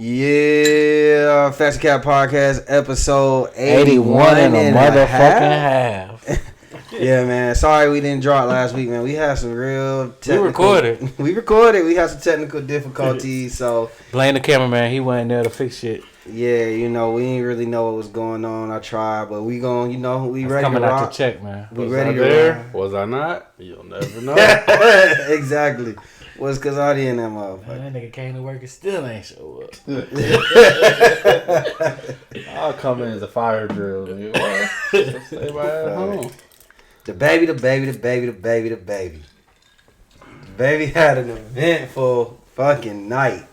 Yeah, Fashion Cat Podcast, episode 81 and a motherfucking half. Yeah, man. Sorry we didn't drop last week, man. We had some real technical... We recorded. We had some technical difficulties, so... Blame the cameraman. He wasn't there to fix shit. Yeah, we didn't really know what was going on. I tried, but we gon', we ready to rock. Coming out to check, man. We was ready I to there? rock. Was I not? You'll never know. Exactly. Was because I didn't that motherfucker. Man, that nigga came to work and still ain't show up. I'll come in as a fire drill. Nigga. What? Stay at home. The baby. The baby had an eventful fucking night.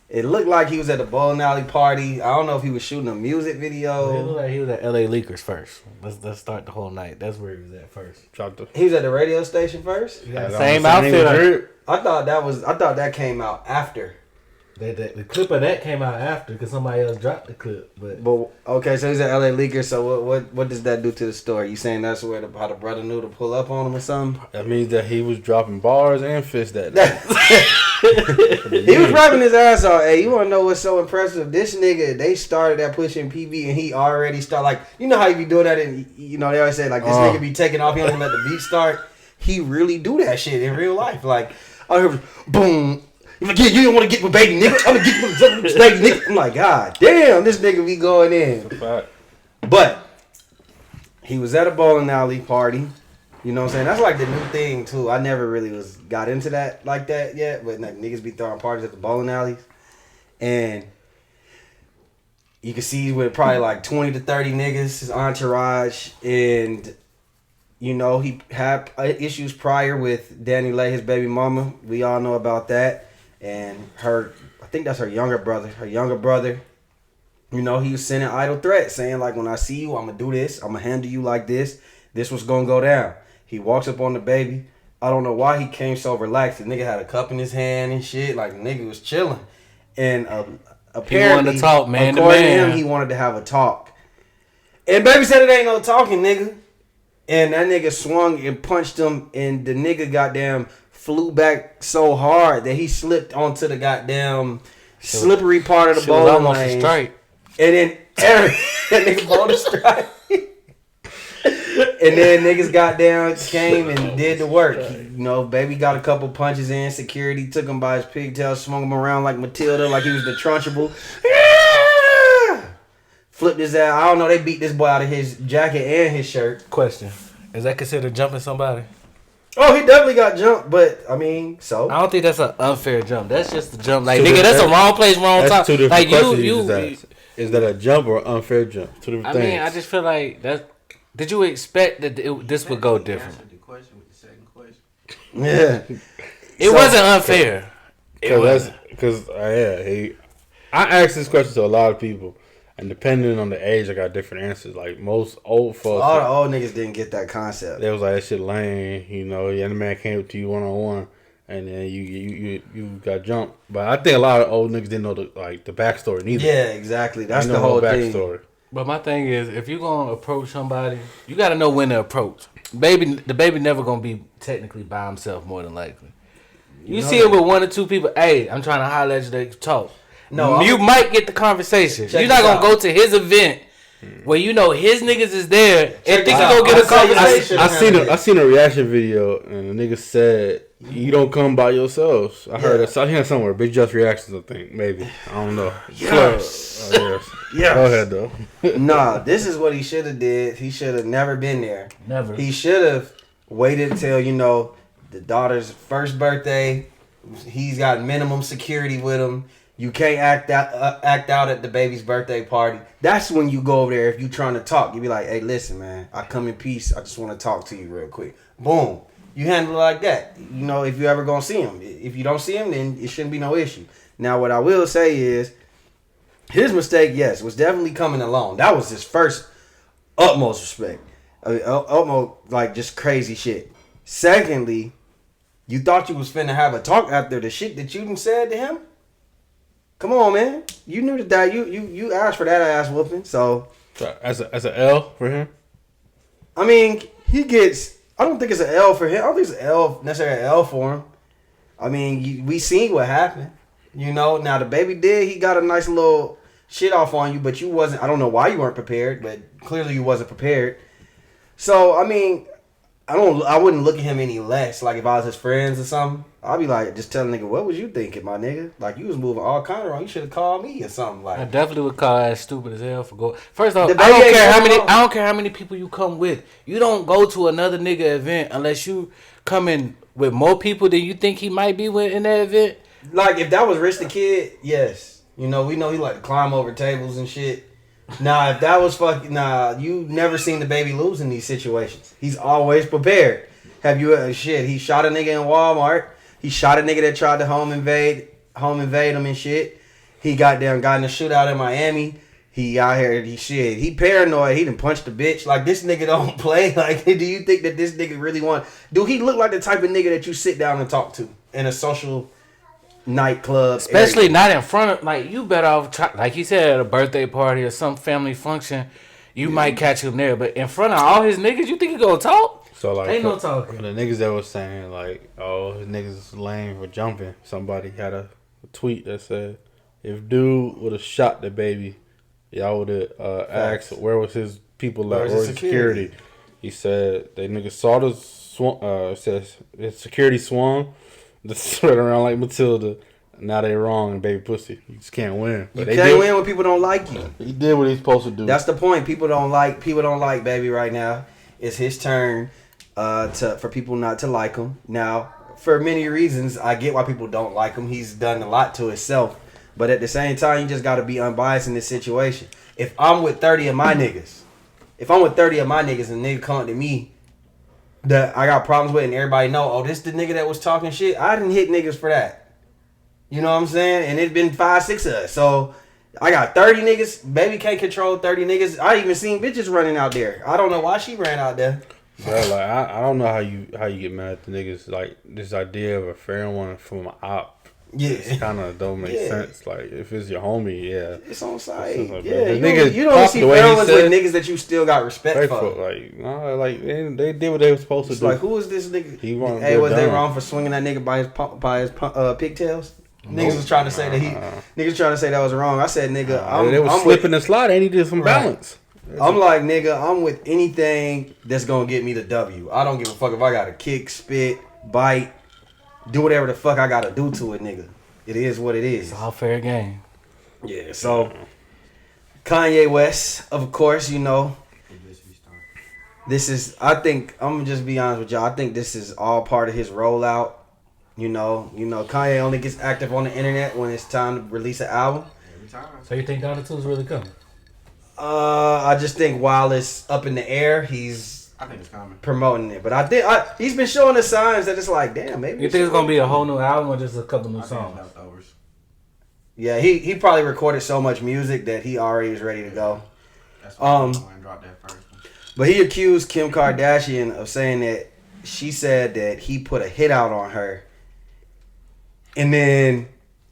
It looked like he was at the bowling alley party. I don't know if he was shooting a music video. It looked like he was at LA Leakers first. Let's start the whole night. That's where he was at first. He was at the radio station first? He got the same outfit. I thought that came out after. The clip of that came out after because somebody else dropped the clip. But okay, so he's at LA Leakers. So what does that do to the story? You saying that's where how the brother knew to pull up on him or something? That means that he was dropping bars and fists that day. He was rapping his ass off. Hey, you want to know what's so impressive? This nigga, they started at pushing PB and he already started, like, you know how you be doing that and, they always say, like, this nigga be taking off, he don't even let the beat start. He really do that shit in real life. Like, I heard, boom. You don't want to get with baby nigga? I'm going to get with baby nigga. I'm like, God damn, this nigga be going in. But he was at a bowling alley party. You know what I'm saying? That's like the new thing, too. I never really got into that like that yet. But like, niggas be throwing parties at the bowling alleys. And you can see with probably like 20 to 30 niggas, his entourage. And, he had issues prior with Danny Lay, his baby mama. We all know about that. And I think that's her younger brother. He was sending idle threats saying, like, when I see you, I'm going to do this. I'm going to handle you like this. This was going to go down. He walks up on the baby. I don't know why he came so relaxed. The nigga had a cup in his hand and shit. Like, the nigga was chilling. And apparently, he wanted to talk, man. According to him, he wanted to have a talk. And baby said it ain't no talking, nigga. And that nigga swung and punched him. And the nigga goddamn flew back so hard that he slipped onto the goddamn slippery part of the bowling almost lane. A strike. And then that nigga bowled a strike. And then niggas got down, came and did the work. Baby got a couple punches in. Security took him by his pigtails, swung him around like Matilda, like he was the Trunchable. Flipped his ass. I don't know. They beat this boy out of his jacket and his shirt. Question: is that considered jumping somebody? Oh, he definitely got jumped, but I mean, so I don't think that's an unfair jump. That's just a jump. Like, nigga, that's a wrong place, wrong time. That's two different like questions. Is that a jump or unfair jump? Two different things. I mean, I just feel like that. Did you expect that this would go different? The question with the second question. Yeah, it wasn't unfair. Because I asked this question to a lot of people, and depending on the age, I got different answers. Like most old folks, all the old niggas didn't get that concept. They was like, that shit lame. The man came up to you 1-on-1, and then you got jumped. But I think a lot of old niggas didn't know the backstory neither. Yeah, exactly. That's the whole backstory. But my thing is, if you're gonna approach somebody, you gotta know when to approach. The baby never gonna be technically by himself, more than likely. You see it with one or two people. Hey, I'm trying to holler at you to talk. No, you might get the conversation. You're not gonna go to his event where his niggas is there and think you gonna get a conversation. I seen a reaction video and the nigga said, "You don't come by yourselves." I heard it. I heard somewhere. Big Just Reactions, I think. Maybe. I don't know. Yes. Yes. Go ahead, though. Nah, this is what he should have did. He should have never been there. Never. He should have waited till, the daughter's first birthday. He's got minimum security with him. You can't act out at the baby's birthday party. That's when you go over there if you trying to talk. You be like, hey, listen, man. I come in peace. I just want to talk to you real quick. Boom. You handle it like that. If you ever going to see him. If you don't see him, then it shouldn't be no issue. Now, what I will say is, his mistake, yes, was definitely coming alone. That was his first utmost respect. Utmost, like, just crazy shit. Secondly, you thought you was finna have a talk after the shit that you done said to him? Come on, man. You knew that you asked for that ass whooping, so as an L for him? I mean, I don't think it's an L for him. I don't think it's necessarily an L for him. I mean, we seen what happened. You know, now the baby he got a nice little shit off on you, but you wasn't. I don't know why you weren't prepared, but clearly you wasn't prepared. So I mean, I wouldn't look at him any less. Like if I was his friends or something, I'd be like, just tell a nigga, what was you thinking, my nigga? Like you was moving all kind of wrong. You should have called me or something. Like I definitely would call that stupid as hell for go. First off, The baby ain't I don't care how many people you come with. You don't go to another nigga event unless you come in with more people than you think he might be with in that event. Like if that was Rich the Kid, yes. You know, we know he like to climb over tables and shit. Nah, if that was you never seen the baby lose in these situations. He's always prepared. Have you shit? He shot a nigga in Walmart. He shot a nigga that tried to home invade him and shit. He got in a shootout in Miami. He out here, he paranoid. He done punched the bitch. Like this nigga don't play. Like, do you think that this nigga really do he look like the type of nigga that you sit down and talk to in a social nightclub, especially not in front of, like, you better off like he said, at a birthday party or some family function, you might catch him there, but in front of all his niggas, you think he gonna talk? So like, ain't no talking. The niggas that was saying like, oh, his niggas is lame for jumping. Somebody had a tweet that said, if dude would have shot the baby, y'all would have asked where was his people at, or his security. He said they niggas saw the says his security swung. The sweat around like Matilda. Now they wrong and baby pussy. You just can't win. But you can't win when people don't like you. He did what he's supposed to do. That's the point. People don't like baby right now. It's his turn for people not to like him. Now, for many reasons, I get why people don't like him. He's done a lot to himself. But at the same time, you just got to be unbiased in this situation. If I'm with 30 of my niggas, and nigga come to me that I got problems with, and everybody know, oh, this the nigga that was talking shit, I didn't hit niggas for that. You know what I'm saying? And it's been 5-6 of us. So I got 30 niggas. Baby can't control 30 niggas. I even seen bitches running out there. I don't know why she ran out there. Bro, like I don't know how you get mad at the niggas. Like this idea of a fair one from an op. Yeah, it kind of don't make sense. Like if it's your homie, yeah, it's on site. Like, yeah, you don't see fair ones with niggas that you still got respect for. Like no, like they did what they were supposed to do. Like who is this nigga? Hey, was they wrong for swinging that nigga by his pigtails? Niggas was trying to say that niggas trying to say that was wrong. I said, nigga, they was slipping and sliding. And he did some balance. I'm like, nigga, I'm with anything that's gonna get me the W. I don't give a fuck if I gotta kick, spit, bite, do whatever the fuck I gotta do to it, nigga. It is what it is. It's all fair game. Yeah, so Kanye West, of course, you know. This is, I think, I'm gonna just be honest with y'all. I think this is all part of his rollout. You know, Kanye only gets active on the internet when it's time to release an album. Every time. So you think Donda 2 is really coming? I just think while it's up in the air, I think it's coming, promoting it. But I think he's been showing the signs that it's like, damn, maybe. You think it's gonna be a whole new album or just a couple new songs? Yeah, he probably recorded so much music that he already was ready to go. That's why dropped that first one. But he accused Kim Kardashian of saying that she said that he put a hit out on her, and then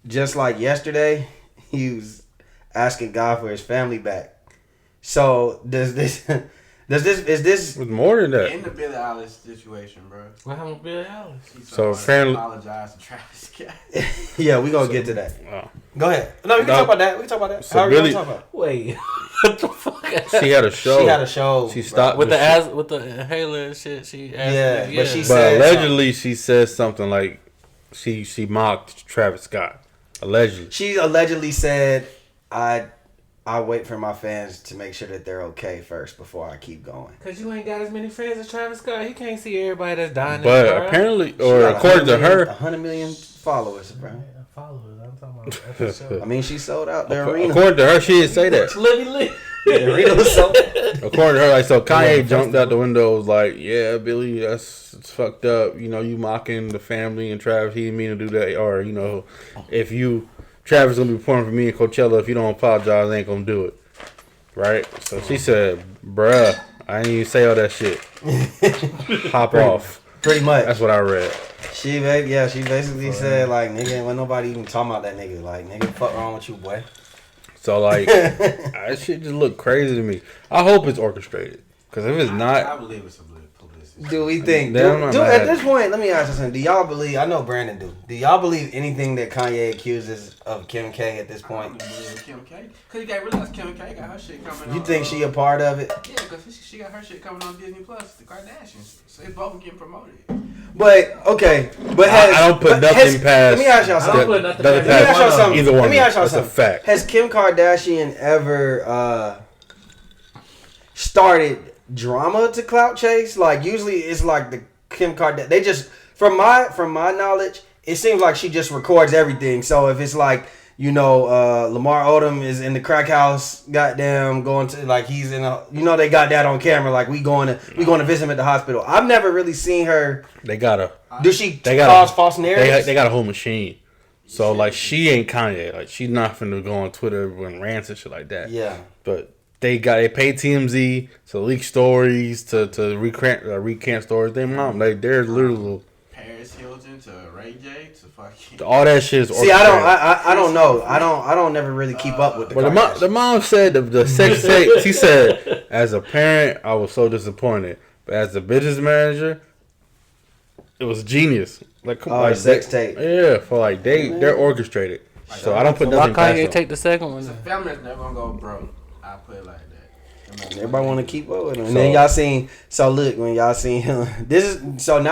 just like yesterday, he was asking God for his family back. So is this with more than that? In the Billie Eilish situation, bro. What happened with Billie Eilish? So apparently, apologize to Travis Scott. Yeah, we gonna get to that. Go ahead. No, we can talk about that. We can talk about that. So How are we gonna talk about it? Wait, what the fuck? She had a show. She stopped with the inhaler and shit. But she but said allegedly she said something like she mocked Travis Scott. Allegedly, she allegedly said, I wait for my fans to make sure that they're okay first before I keep going. Cause you ain't got as many fans as Travis Scott. He can't see everybody that's dying. But apparently, or according to her, 100 million followers, bro. Followers. I'm talking about. I mean, she sold out the arena. According to her, she didn't say that. The arena was sold. According to her, like, so Kanye jumped out the window, was like, "Yeah, Billy, it's fucked up. You know, you mocking the family and Travis. He didn't mean to do that. Or if Travis gonna be performing for me in Coachella. If you don't apologize, I ain't gonna do it." Right? So she said, "Bruh, I didn't even say all that shit. Hop off." Pretty much. That's what I read. She basically said, like, nigga, when nobody even talking about that nigga. Like, nigga, fuck wrong with you, boy. So, like, that shit just look crazy to me. I hope it's orchestrated. Because if it's not... I believe it's a publicity. Do we think? Damn, I'm Do mad. at this point, let me ask you something. Do y'all believe? I know Brandon do. Do y'all believe anything that Kanye accuses of Kim K at this I point? don't believe Kim K. Cause you gotta realize Kim K got her shit coming. You on, think she a part of it? Yeah, cause she got her shit coming on Disney Plus, the Kardashians. So they both getting promoted. But okay, but I don't put nothing past. Let me ask y'all something. put nothing Let me ask y'all something. Either one. Let me ask y'all That's something. a fact. Has Kim Kardashian ever started drama to clout chase? Like usually it's like the Kim Kardashian. They just from my knowledge, it seems like she just records everything. So if it's like Lamar Odom is in the crack house, goddamn, going to like he's in a they got that on camera. Like we going to visit him at the hospital. I've never really seen her. They got a. Do she cause false narratives? They got a whole machine. So like she ain't Kanye. Like she's not finna go on Twitter and rants and shit like that. Yeah. But they pay TMZ to leak stories to recant stories. They they're literally Paris Hilton to Ray J to fucking. all that shit is. See, I don't know. I don't never really keep up with the. But the mom said the sex tape. She said, as a parent, I was so disappointed, but as a business manager, it was genius. Like, come on, sex tape. Yeah, for like they're orchestrated. So I don't put Why nothing past Kanye them. take the second one? The family's never gonna go broke. I put it like that. Everybody want to keep up with him. And then y'all seen. So look, when y'all seen him, now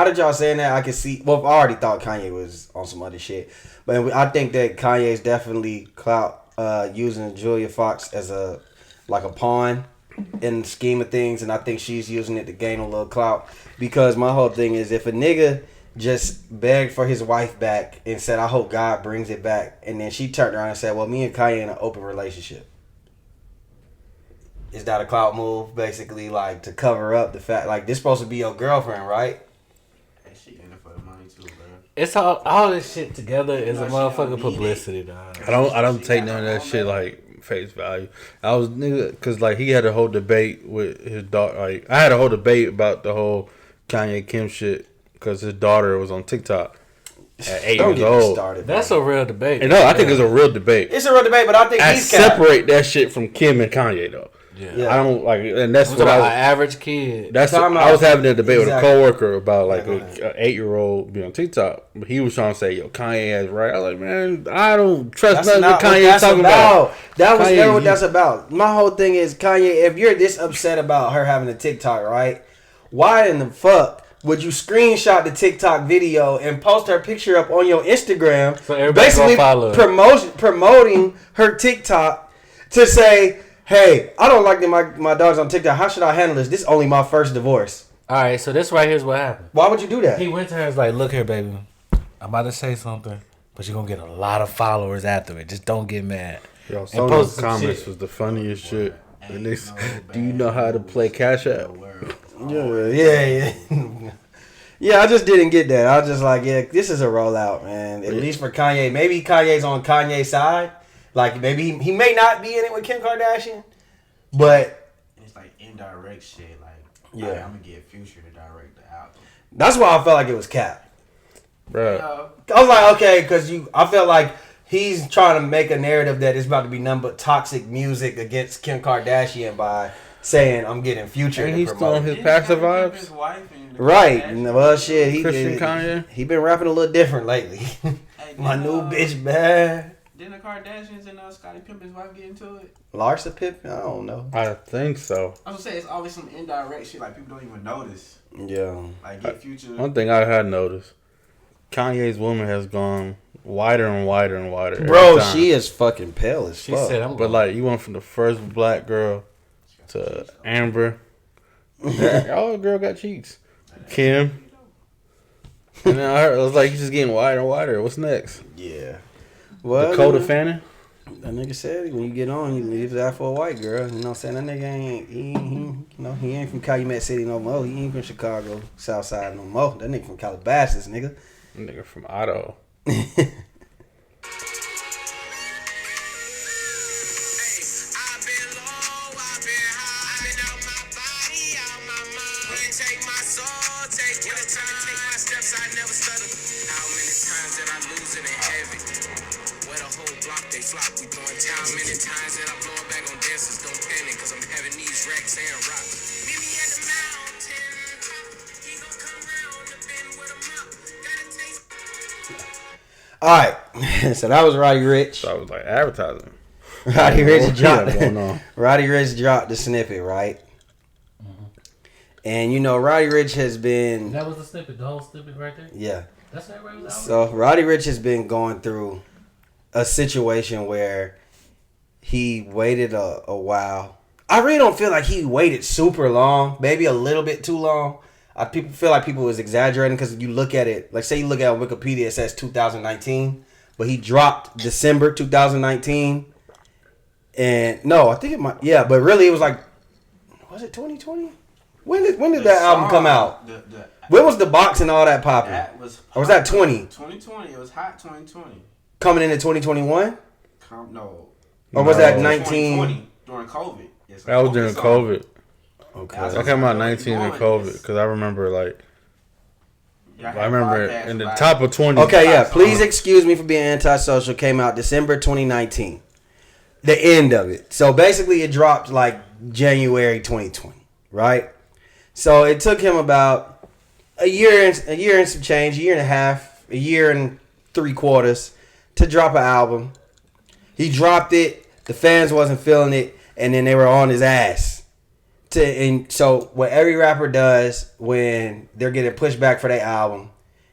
that y'all saying that, I can see. Well, I already thought Kanye was on some other shit, but I think that Kanye is definitely clout using Julia Fox as a pawn in the scheme of things, and I think she's using it to gain a little clout. Because my whole thing is, if a nigga just begged for his wife back and said, "I hope God brings it back," and then she turned around and said, "Well, me and Kanye in an open relationship." Is that a clout move, basically, like to cover up the fact, like this supposed to be your girlfriend, right? Hey, she in it for the money too, bro. It's all this shit together is a No, she don't motherfucking need publicity, dog. I don't take none of that shit like face value. I was because like he had a whole debate with his daughter. Like I had a whole debate about the whole Kanye Kim shit because his daughter was on TikTok at 8 Don't years get me old. started. That's a real debate. And no, I think it's a real debate. It's a real debate, but I think I he's capped. separate that shit from Kim and Kanye though. Yeah. I don't like, and that's I'm what talking I about was. an average kid. That's Talking I about- was having a debate Exactly. with a coworker about like Yeah, go an ahead. 8-year-old being on TikTok. But he was trying to say, "Yo, Kanye is right." I was like, "Man, I don't trust That's nothing not that what Kanye that's talking about." That was Kanye, never what you- that's about. My whole thing is, Kanye, if you're this upset about her having a TikTok, right? Why in the fuck would you screenshot the TikTok video and post her picture up on your Instagram? So everybody basically gonna follow her. promoting her TikTok to say, "Hey, I don't like that my dog's on TikTok. How should I handle this? This is only my first divorce." All right, so this right here's what happened. Why would you do that? He went to her and was like, "Look here, baby. I'm about to say something, but you're gonna get a lot of followers after it. Just don't get mad." Yo, And some of post the some comments shit. was the funniest shit. And they, Ain't no do you know how to play Cash App? Yeah. Yeah, I just didn't get that. I was just like, yeah, this is a rollout, man. At least for Kanye. Maybe Kanye's on Kanye's side. Like, maybe he may not be in it with Kim Kardashian. But It's like indirect shit. Like, Yeah. I'm gonna get Future to direct the album. that's why I felt like it was cap. Bruh. I was like, okay, because I felt like he's trying to make a narrative that it's about to be nothing but toxic music against Kim Kardashian by saying, I'm getting Future And to he's promote still it. his passive His vibes. wife and the Right. Kardashians. Well, shit, Christian Kanye? he been rapping a little different lately. Hey, My didn't, new bitch bad. Didn't the Kardashians and Scottie Pippen's wife get into it? Larsa Pippen? I don't know. I think so. I was gonna say it's always some indirect shit like people don't even notice. Yeah. Like get Future. One thing I had noticed, Kanye's woman has gone wider and wider and wider. every Bro, time. she is fucking pale as She fuck. said, "I'm But going." like, you went from the first black girl to Amber. Oh, the girl got cheeks. Kim. And then I heard, it was like, he's just getting wider and wider. What's next? Yeah. Well, Dakota you know, Fanning? that nigga said when you get on, you leave that for a white girl. You know what I'm saying? That nigga ain't, he ain't from Calumet City no more. He ain't from Chicago, South Side no more. That nigga from Calabasas, nigga. Nigga from Idaho. Flop, we throwing how many times that I blow it back on dancers, don't panic, cause I'm having these racks and rocks. Meet me at the mountain, he All right. So that was Roddy Ricch. So I was like advertising. Roddy Ricch dropped. Going on. Roddy Ricch dropped the snippet, right? And you know, Roddy Ricch has been. That was the snippet, the whole snippet right there. Yeah. That's where it was out. So Roddy Ricch has been going through a situation where he waited a while. I really don't feel like he waited super long, maybe a little bit too long. People feel like people was exaggerating because you look at it, like say you look at Wikipedia, it says 2019, but he dropped December 2019. And no, I think it might, yeah, but really it was like, was it 2020? When did that album come out? When was the box and all that popping? Or was that 20? 2020. It was hot 2020. Coming into 2021? No. Or was that 19? 19? During COVID. Yes, That was during COVID. Okay. I came out 19 in COVID because I remember like. I remember in the top of 20. Okay, yeah. Please excuse me for being antisocial. Came out December 2019. The end of it. So basically it dropped like January 2020, right? So it took him about a year and some change, a year and a half, a year and 3/4 to drop an album. He dropped it. The fans wasn't feeling it, and then they were on his ass. And so what every rapper does when they're getting pushed back for their album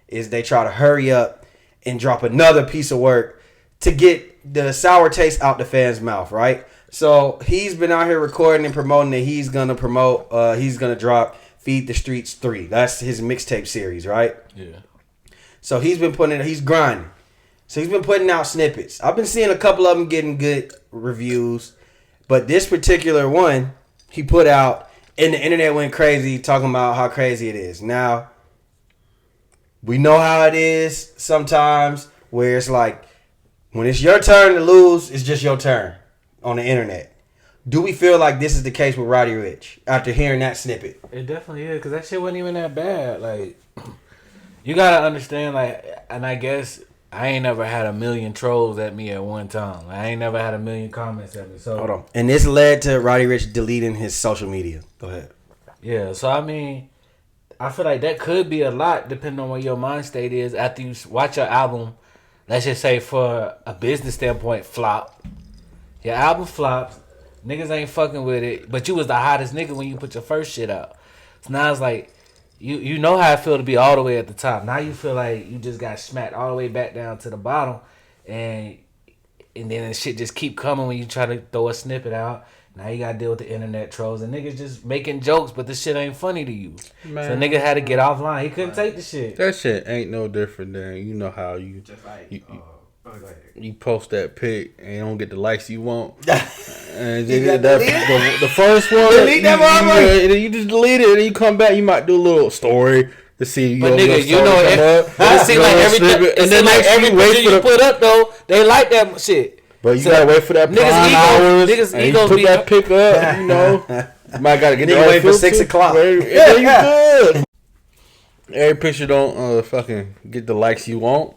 is they try to hurry up and drop another piece of work to get the sour taste out the fans' mouth, right? So he's been out here recording and promoting that he's gonna drop Feed the Streets 3. That's his mixtape series, right? Yeah. So he's grinding. So he's been putting out snippets. I've been seeing a couple of them getting good reviews, but this particular one he put out, and the internet went crazy talking about how crazy it is. Now, we know how it is sometimes where it's like, when it's your turn to lose, it's just your turn on the internet. Do we feel like this is the case with Roddy Ricch after hearing that snippet? It definitely is, because that shit wasn't even that bad. Like, you gotta understand, like, and I guess I ain't never had a million trolls at me at one time. I ain't never had a million comments at me. So hold on. And this led to Roddy Ricch deleting his social media. Go ahead. Yeah, so I mean, I feel like that could be a lot depending on where your mind state is after you watch your album. Let's just say for a business standpoint, flop. Your album flops. Niggas ain't fucking with it. But you was the hottest nigga when you put your first shit out. So now it's like, you know how I feel to be all the way at the top. Now you feel like you just got smacked all the way back down to the bottom. And then the shit just keep coming when you try to throw a snippet out. Now you gotta deal with the internet trolls and niggas just making jokes, but the shit ain't funny to you. Man. So nigga had to get offline. He couldn't take the shit. That shit ain't no different than, you know how you just like you post that pic and you don't get the likes you want. And the first one, you just delete it and you come back. You might do a little story to see. But nigga, you know, it seems like every picture you put up though, they like that shit. But you gotta wait for that hours. Niggas and you put that pick up, you know. You might gotta get wait for 6 o'clock. Yeah, you good. Every picture don't fucking get the likes you want.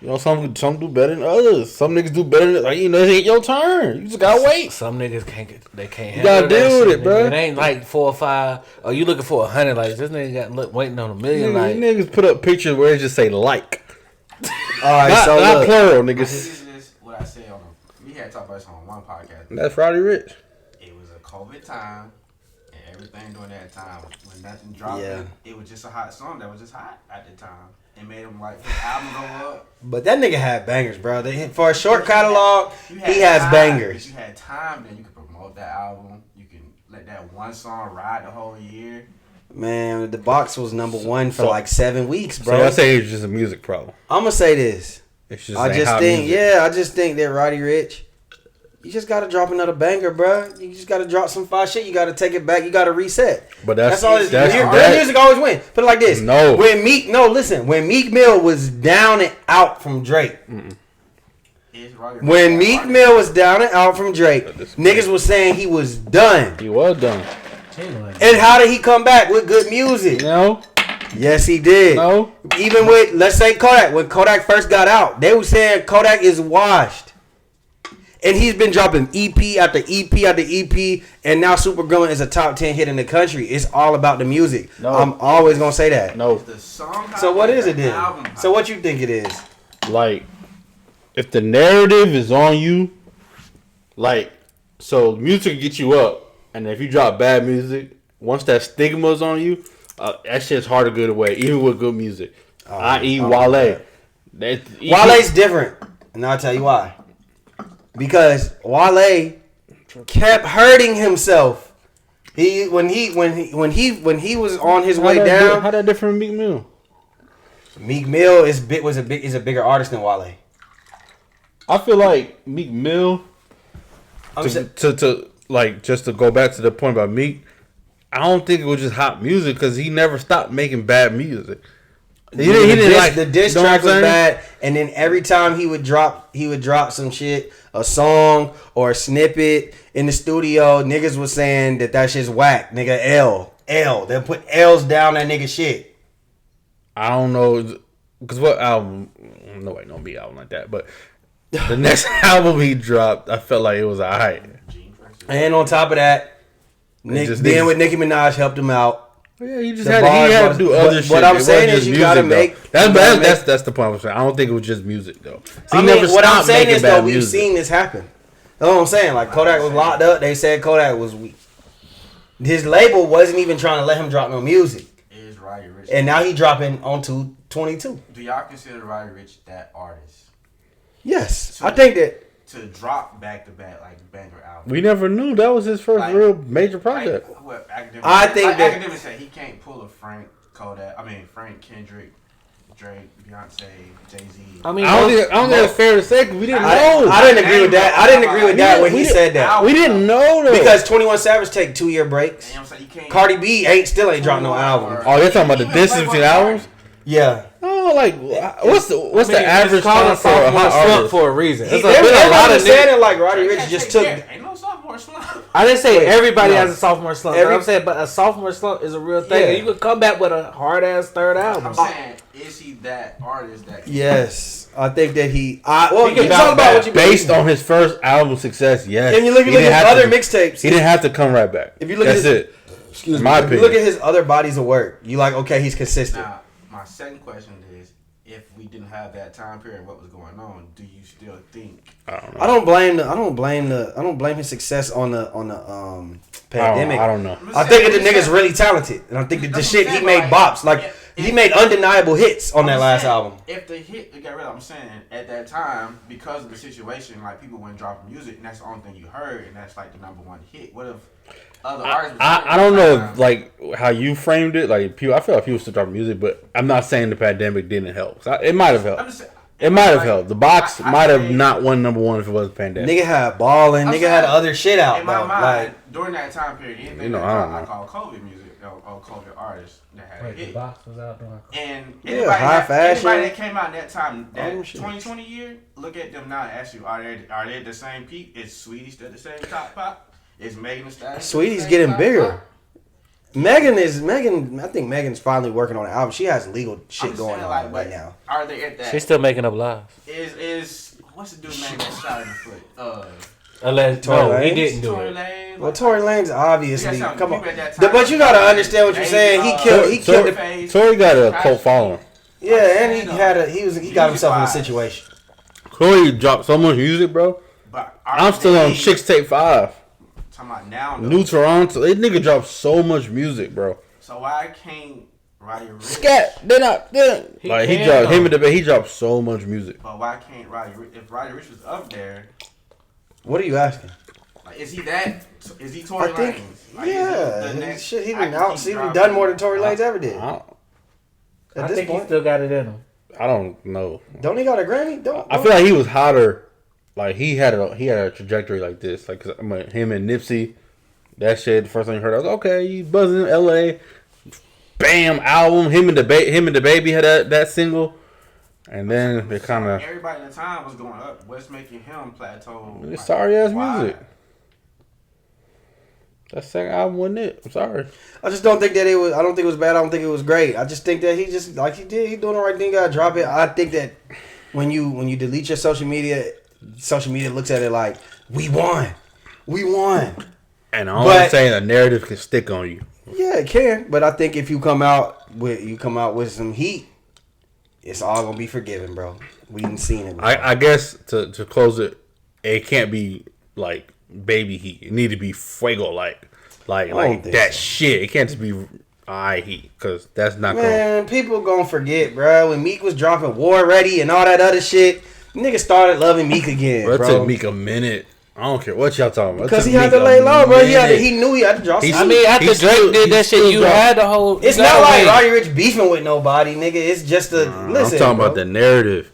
You know, some do better than others. Some niggas do better than, like, you know, it ain't your turn. You just gotta wait. Some niggas can't handle. You gotta deal with it, bro. It ain't like 4 or 5. Or you looking for 100 likes. This nigga got waiting on 1 million likes. Niggas put up pictures where it just say like. All right, not plural, niggas. This is what I said on we had talked about this on one podcast. That's Roddy Ricch. It was a COVID time, and everything during that time when nothing dropped. Yeah. It was just a hot song that was just hot at the time. It made him like his album go up. But that nigga had bangers, bro. For a short catalog, he has bangers. If you had time, then you could promote that album. You can let that one song ride the whole year. Man, the box was number 1 for like 7 weeks, bro. So I say it's just a music problem. I'm gonna say this. It's just I just think that Roddy Ricch, you just gotta drop another banger, bro. You just gotta drop some fire shit. You gotta take it back. You gotta reset. But that's all. Real music always win. Put it like this. No. When Meek Mill was down and out from Drake. When Meek Mill was down and out from Drake, niggas was saying he was done. He was done. And how did he come back with good music? No. Yes, he did. No. Even with, let's say, Kodak. When Kodak first got out, they were saying Kodak is washed. And he's been dropping EP after EP after EP, and now Super Grillin' is a top 10 hit in the country. It's all about the music. No. I'm always gonna say that. No. The song So what is it then? So what you think it is? Like, if the narrative is on you, like, so music gets you up, and if you drop bad music, once that stigma's on you, that shit's hard to get away, even with good music. I.e. Wale. Wale's different, and I'll tell you why. Because Wale kept hurting himself. When he was on his way down. How that different from Meek Mill? Meek Mill is a bigger artist than Wale. I feel like Meek Mill. Just to go back to the point about Meek, I don't think it was just hot music because he never stopped making bad music. The diss track was bad, and then every time he would drop some shit, a song or a snippet in the studio, niggas was saying that shit's whack, nigga. L. They'll put L's down that nigga shit. I don't know, because what album? Nobody know me album like that, but the next album he dropped, I felt like it was alright. And on top of that, being with Nicki Minaj helped him out. Yeah, he had to do other shit. What I'm saying is you gotta make. That's the point I'm saying. I don't think it was just music though. What I'm saying is though, we've seen this happen. That's what I'm saying. Like Kodak was locked up. They said Kodak was weak. His label wasn't even trying to let him drop no music. Is Roddy Ricch? And now he dropping on 222. Do y'all consider Roddy Ricch that artist? Yes, I think that. To drop back to back like banger album. We never knew that was his first real major project. Academics say he can't pull a Frank Kendrick, Drake, Beyonce, Jay-Z. I mean, I don't think it's fair to say because we didn't know. I didn't agree with that. I didn't agree with that when he said that. We didn't know though. Because 21 Savage take 2-year breaks. You know what I'm saying? You can't, Cardi B still ain't dropped no album. Oh, you're talking about the distance between albums? Yeah. Oh, like what's the average time for a hot artist? For a reason? There's a lot of saying it like Roddy Ricch just took. Ain't no sophomore slump. I didn't say everybody has a sophomore slump. I'm saying, but a sophomore slump is a real thing. Yeah. And you could come back with a hard ass third album. I'm saying, is he that artist that? Yes, I think that he. You talk about what you based on his first album success. Yes. Can you look at his other mixtapes? He didn't have to come right back. If you look that's at it. Excuse me. If you look at his other bodies of work, you like okay, he's consistent. Now, my second question is, if we didn't have that time period, what was going on? Do you still think? I don't know. I don't blame his success on the pandemic. I don't know. I think that the nigga's really talented, and I think that the shit he made bops. Like he made undeniable hits on that last album. If the hit got rid of, I'm saying at that time because of the situation, like people wouldn't drop music, and that's the only thing you heard, and that's like the number one hit. What if other artists? I don't know, like how you framed it. Like people, I feel like people still drop music, but I'm not saying the pandemic didn't help. So it might have helped. It might have helped. The box might have not won number one if it was a pandemic. Nigga had ballin'. Nigga had other shit out. In my mind, during that time period, anything I call COVID music or COVID artists that had a hit. The box was out doing. And anybody that came out that time, that 2020 year, look at them now and ask you, are they at the same peak? Is Sweetie still the same top pop? Is Megan Thee Sweetie's getting bigger. Megan. I think Megan's finally working on an album. She has legal shit going on right now. Are they at that? She's still making up lies. Is what's the dude name that shot in the foot? He didn't do it. Well, Tory Lanez obviously. Come on, but you gotta understand what you're saying. He killed it. Tory got a cult following. Yeah, and he got himself in a situation. Tory dropped so much music, bro. But I'm still on Chicks Tape 5. Talking about now, New Toronto. This nigga dropped so much music, bro. So why can't Roddy Ricch? Scat, they're not. Like he dropped him and the he dropped so much music. But why can't Roddy Ricch? If Roddy Ricch was up there, what are you asking? Like, is he that? Is he Tory Lanez? Like, yeah, shit. He been done more than Tory Lanez ever did. I think he still got it in him. I don't know. Don't he got a Grammy? I feel like he was hotter. Like he had a trajectory like this. Like cause, him and Nipsey, that shit. The first thing you heard, I was okay. You buzzing in L.A. Bam, album. Him and the baby had that single, and then it kind of everybody at the time was going up. What's making him plateau? Sorry ass music. That second album wasn't it. I'm sorry. I just don't think that it was. I don't think it was bad. I don't think it was great. I just think that he just like he did. He doing the right thing. Gotta drop it. I think that when you delete your social media looks at it like we won. And I'm saying a narrative can stick on you. Yeah, it can. But I think if you come out with some heat, it's all gonna be forgiven, bro. We didn't seen it. I guess to close it, it can't be like baby heat. It need to be fuego like that shit. It can't just be eye heat because that's not. Man, people gonna forget, bro. When Meek was dropping War Ready and all that other shit, niggas started loving Meek again, bro. It took Meek a minute. I don't care what y'all talking about. Because he had to lay low, bro. He knew he had to drop. I mean, after Drake did that shit, you had the whole. It's not like Roddy Ricch beefing with nobody, nigga. It's just a listen. I'm talking about the narrative.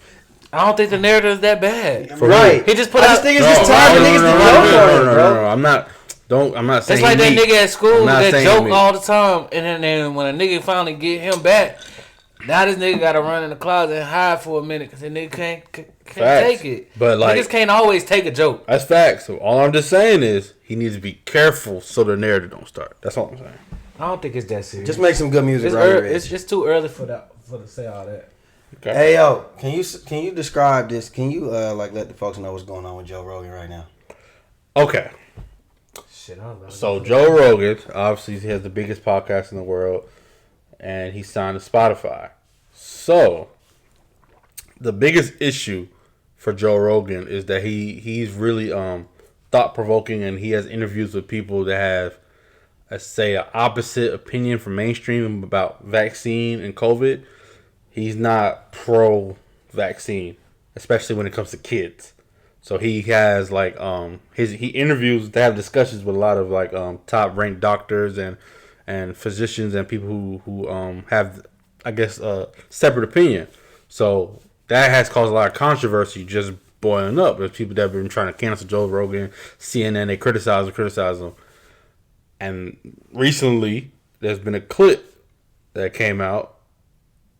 I don't think the narrative is that bad. Right. He just put I out. just think it's just time for niggas to joke on it, bro. I'm not. I'm not saying. It's like that nigga at school that joke me. all the time, and then when a nigga finally get him back, now this nigga got to run in the closet and hide for a minute because the nigga can't take it. But like, niggas can't always take a joke. That's facts. So all I'm just saying is he needs to be careful so the narrative don't start. That's all I'm saying. I don't think it's that serious. Just make some good music. It's too early for to say all that. Okay. Hey yo, can you describe this? Can you like let the folks know what's going on with Joe Rogan right now? Okay. Shit, I don't know. So Joe Rogan, obviously, he has the biggest podcast in the world, and he signed to Spotify. So the biggest issue for Joe Rogan is that he's really thought provoking, and he has interviews with people that have, let's say, an opposite opinion from mainstream about vaccine and COVID. He's not pro vaccine, especially when it comes to kids. So he has like he interviews to have discussions with a lot of like top ranked doctors and physicians and people who have, I guess, a separate opinion. So that has caused a lot of controversy just boiling up. There's people that have been trying to cancel Joe Rogan, CNN, they criticize him. And recently there's been a clip that came out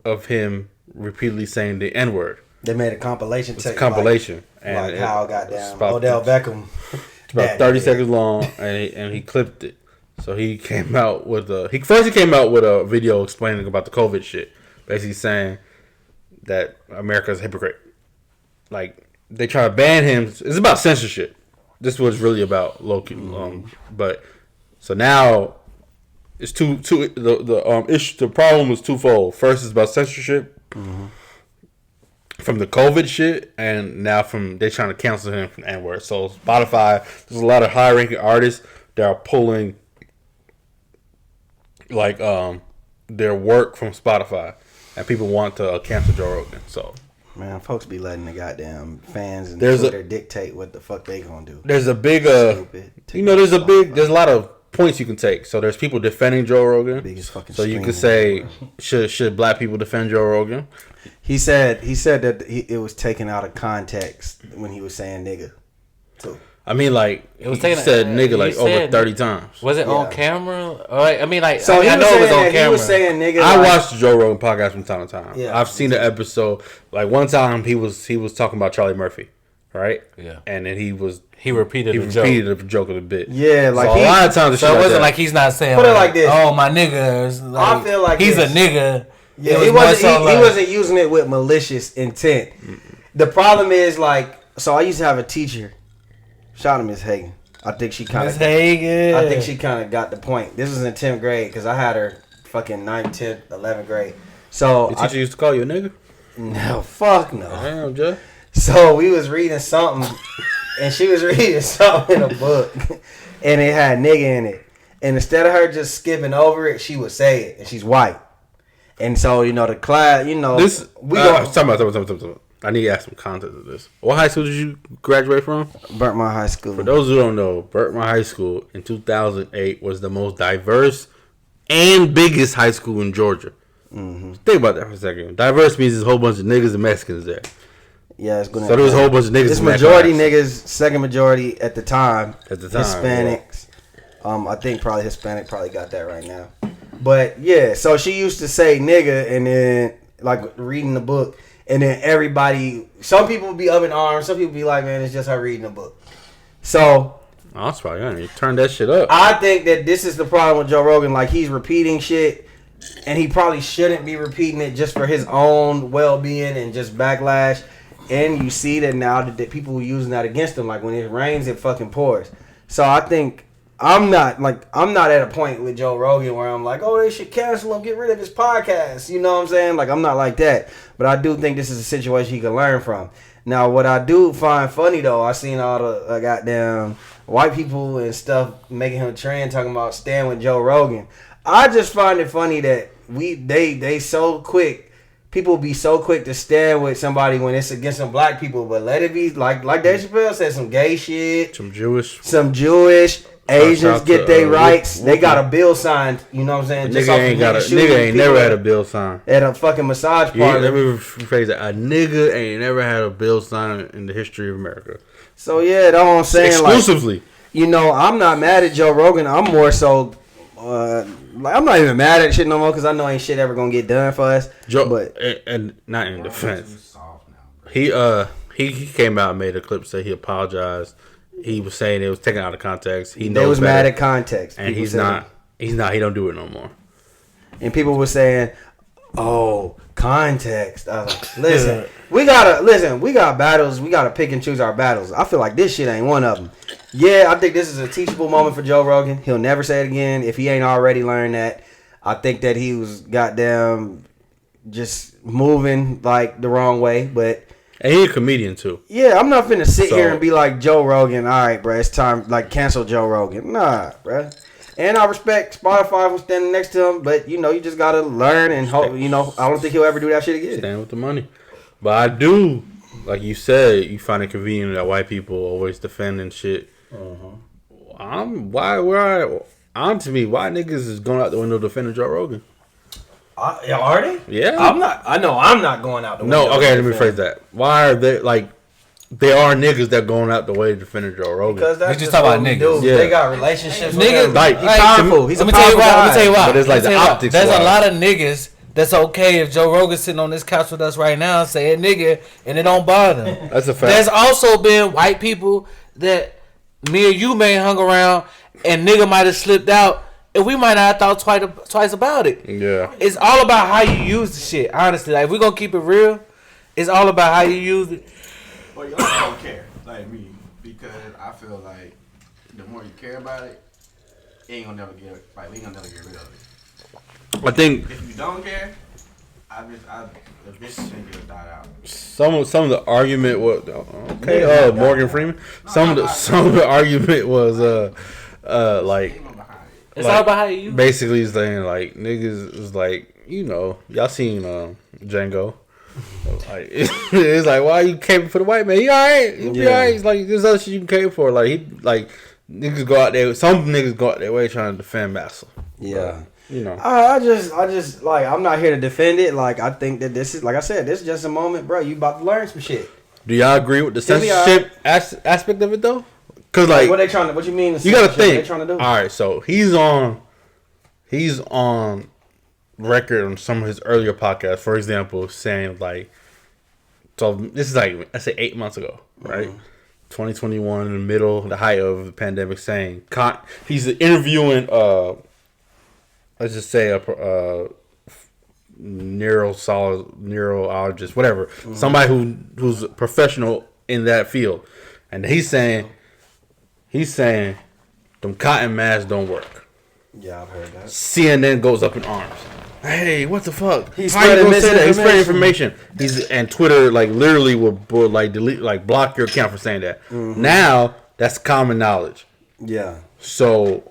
of him repeatedly saying the N-word. They made a compilation. It's a compilation. Like how goddamn Odell Beckham. It's about 30 seconds long, and he clipped it. So he came out with a video explaining about the COVID shit, basically saying that America's a hypocrite. Like they try to ban him. It's about censorship. This was really about Loki. But so now it's the problem was twofold. First is about censorship. Mm-hmm. From the COVID shit, and now they trying to cancel him from N-word. So Spotify, there's a lot of high-ranking artists that are pulling like their work from Spotify, and people want to cancel Joe Rogan. So man, folks be letting the goddamn fans and Twitter dictate what the fuck they gonna do. There's a big there's a lot of points you can take. So there's people defending Joe Rogan. Biggest fucking so you could say should black people defend Joe Rogan? He said that it was taken out of context when he was saying nigga. So, I mean, like it was he said nigga like over 30 times. Was it on camera? I mean, like so I know it was on camera. He was saying nigga. I watched the Joe Rogan podcast from time to time. Yeah, I've seen the episode. Like one time he was talking about Charlie Murphy, right? Yeah, and then he repeated the joke of the bit. Yeah, like so a lot of times. So it wasn't like he's not saying. Put it like this. Oh my nigga. Like, I feel like he's a nigga. Yeah, he wasn't using it with malicious intent. The problem is like, so I used to have a teacher. Shout out to Miss Hagan. I think she kind of got the point. This was in 10th grade because I had her fucking 9th, 10th, 11th grade. So the teacher used to call you a nigga? No, fuck no. Damn, Joe. So we was reading something, and she was reading something in a book, and it had nigga in it. And instead of her just skipping over it, she would say it, and she's white. And so, the class, this I need to ask some context of this. What high school did you graduate from? Burntmont High School. For those who don't know, Burntmont High School in 2008 was the most diverse and biggest high school in Georgia. Mm-hmm. Think about that for a second. Diverse means there's a whole bunch of niggas and Mexicans there. Yeah, it's going to. So there was a whole bunch of niggas. It's majority niggas, second majority at the time. Hispanics. Yeah. I think probably Hispanic probably got that right now. But yeah, so she used to say nigga, and then like reading the book, and then everybody. Some people would be up in arms. Some people would be like, man, it's just her reading the book. So. Oh, that's probably gonna turn that shit up. I think that this is the problem with Joe Rogan. Like he's repeating shit, and he probably shouldn't be repeating it just for his own well-being and just backlash. And you see that now that people are using that against him. Like when it rains, it fucking pours. So I think I'm not at a point with Joe Rogan where I'm like, oh, they should cancel him, get rid of his podcast. You know what I'm saying? Like, I'm not like that. But I do think this is a situation he can learn from. Now, what I do find funny though, I seen all the goddamn white people and stuff making him trend, talking about staying with Joe Rogan. I just find it funny that they so quick. People be so quick to stand with somebody when it's against some black people, but let it be like Dave Chappelle said, some gay shit, some Jewish. Asians get their rights. They got a bill signed. You know what I'm saying? Nigga ain't never had a bill signed at a fucking massage parlor. Let me rephrase that. A nigga ain't never had a bill signed in the history of America. So yeah, that's what I'm saying. Exclusively. Like, you know, I'm not mad at Joe Rogan. I'm more so. Like, I'm not even mad at shit no more because I know ain't shit ever gonna get done for us. Joe, but and not in defense, he came out and made a clip say he apologized. He was saying it was taken out of context. He knows better, mad at context, and he's not. He don't do it no more. And people were saying, "Oh, context." I was like, listen, we got battles. We gotta pick and choose our battles. I feel like this shit ain't one of them. Yeah, I think this is a teachable moment for Joe Rogan. He'll never say it again if he ain't already learned that. I think that he was goddamn just moving like the wrong way, but and he's a comedian too. Yeah, I'm not finna sit here and be like Joe Rogan. All right, bro, it's time like cancel Joe Rogan. Nah, bro. And I respect Spotify for standing next to him, but you know you just gotta learn and hope. You know, I don't think he'll ever do that shit again. Stand with the money, but I do. Like you said, you find it convenient that white people always defending shit. Why niggas is going out the window defending Joe Rogan? Are they? Yeah. I'm not going out the window. No, okay, let me rephrase that. Why are they like? There are niggas that going out the way to defend Joe Rogan. Because that's just talking about niggas. Yeah. They got relationships. Niggas, like he's powerful. He's a powerful guy. Let me tell you why. But it's like the optics. There's a lot of niggas that's okay if Joe Rogan's sitting on this couch with us right now saying nigga and it don't bother them. That's a fact. There's also been white people that me and you may hung around and nigga might have slipped out and we might not have thought twice about it. Yeah. It's all about how you use the shit, honestly. Like if we're gonna keep it real, it's all about how you use it. Well, y'all don't care like me because I feel like the more you care about it, we ain't gonna never get rid of it. I think if you don't care, the bitch ain't gonna die out. Some of the argument was Morgan Freeman. Some of the argument was like it's all about how you use it. Basically saying like niggas is like, you know, y'all seen Django. Like it's like, why you caping for the white man? He alright. He'll be alright. It's like there's other shit you can cape for. Like he like niggas go out there. Some niggas go out their way trying to defend Massa. Yeah. But, you know, I just like I'm not here to defend it. Like I think that this is like I said, this is just a moment, bro. You about to learn some shit. Do y'all agree with the censorship aspect of it though? Cause like what they trying to? What you mean? You gotta think. They trying to do? All right, so he's on record on some of his earlier podcasts, for example, saying like, so this is like I say 8 months ago, right? 2021, in the middle, the height of the pandemic, saying he's interviewing let's just say a neurologist, whatever, somebody who's a professional in that field, and he's saying them cotton masks don't work. Yeah, I've heard that. CNN goes up in arms. Hey, what the fuck? He's spreading misinformation. He's spreading information. And Twitter like literally will like delete, like block your account for saying that. Now that's common knowledge. Yeah. So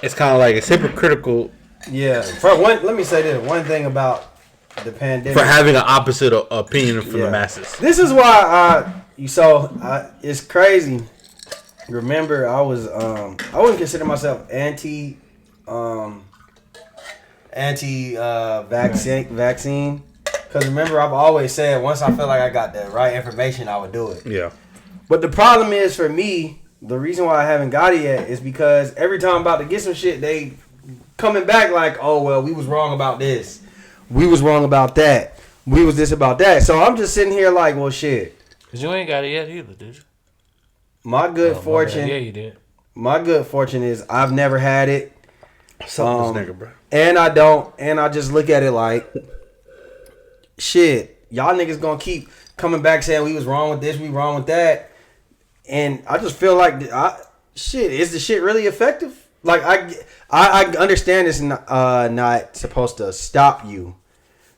it's kind of like it's hypocritical. Yeah. For one, let me say this one thing about the pandemic. For having an opposite opinion from the masses. This is why it's crazy. Remember, I wouldn't consider myself anti vaccine. Because remember, I've always said once I feel like I got the right information, I would do it. Yeah. But the problem is for me, the reason why I haven't got it yet is because every time I'm about to get some shit, they coming back like, oh, well, we was wrong about this. We was wrong about that. We was this about that. So I'm just sitting here like, well, shit. Because you ain't got it yet either, did you? My good fortune. Yeah, you did. My good fortune is I've never had it. This nigga, bro. And I don't. And I just look at it like, shit, y'all niggas gonna keep coming back saying we was wrong with this, we wrong with that. And I just feel like, shit, is the shit really effective? Like I understand it's not supposed to stop you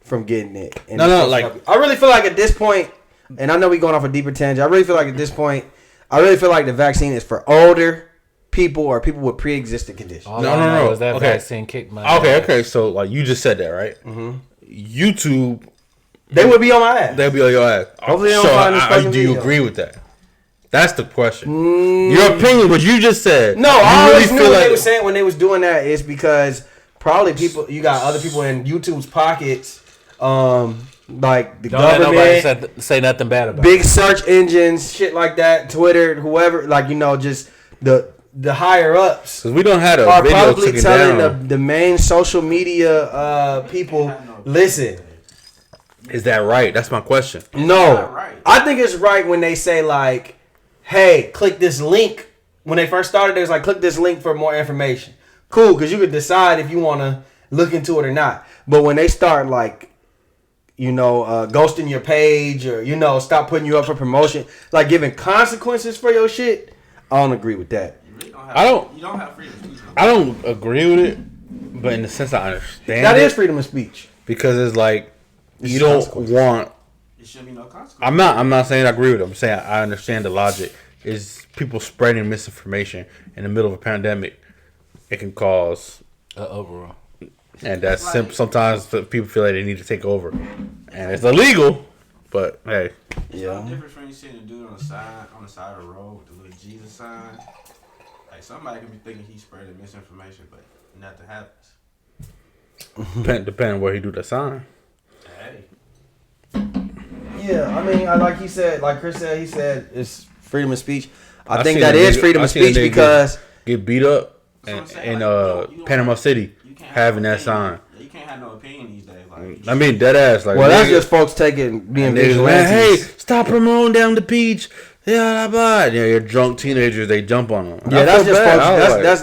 from getting it. And No, like I really feel like at this point, and I know we going off a deeper tangent. I really feel like at this point, the vaccine is for older people or people with pre-existing conditions. No. Is that Okay. vaccine kicked my Okay. So like you just said that, right? Mm-hmm. YouTube, They would be on my ass. they'll be on your ass. Hopefully they don't find this fucking do you video. agree with that? That's the question. Your opinion, what you just said. No, I always knew what they were saying when they was doing that is because probably you got other people in YouTube's pockets, like the Don't let government, nobody say nothing bad about big search engines, shit like that, Twitter, whoever, like just the higher ups Because we don't have a are video probably taken telling down. the main social media people, listen. Is that right? That's my question. No, not right. I think it's right when they say like, "Hey, click this link." When they first started, they was like, "Click this link for more information." Cool, because you could decide if you want to look into it or not. But when they start like, ghosting your page or stop putting you up for promotion, like giving consequences for your shit, I don't agree with that. You don't have freedom of speech. I don't agree with it, but in the sense I understand That it, is freedom of speech. because it's like you It's don't consequences. want. It shouldn't be no consequence. I'm not saying I agree with it. I'm saying I understand the logic. Is people spreading misinformation in the middle of a pandemic? It can cause overall. and that's simple. Sometimes people feel like they need to take over, and it's illegal. But hey, There's no difference between seeing a dude on the side of the road with the little Jesus sign. Like somebody could be thinking he's spreading misinformation, but nothing happens. depending where he do the sign. Hey, Yeah, I mean, like he said, like Chris said, he said it's freedom of speech. I think seen that a is nigga- freedom I of seen a speech nigga because get beat up That's what I'm in saying. Like, you don't Panama have- City you can't have having no that opinion. sign. You can't have no opinion these days. Like, I mean, dead ass. Like, well, that's nigga- just folks being niggas, man, hey, vigilantes. stop promoting down the beach. Yeah, blah. Yeah, you're drunk teenagers. They jump on them. Yeah, that's just folks.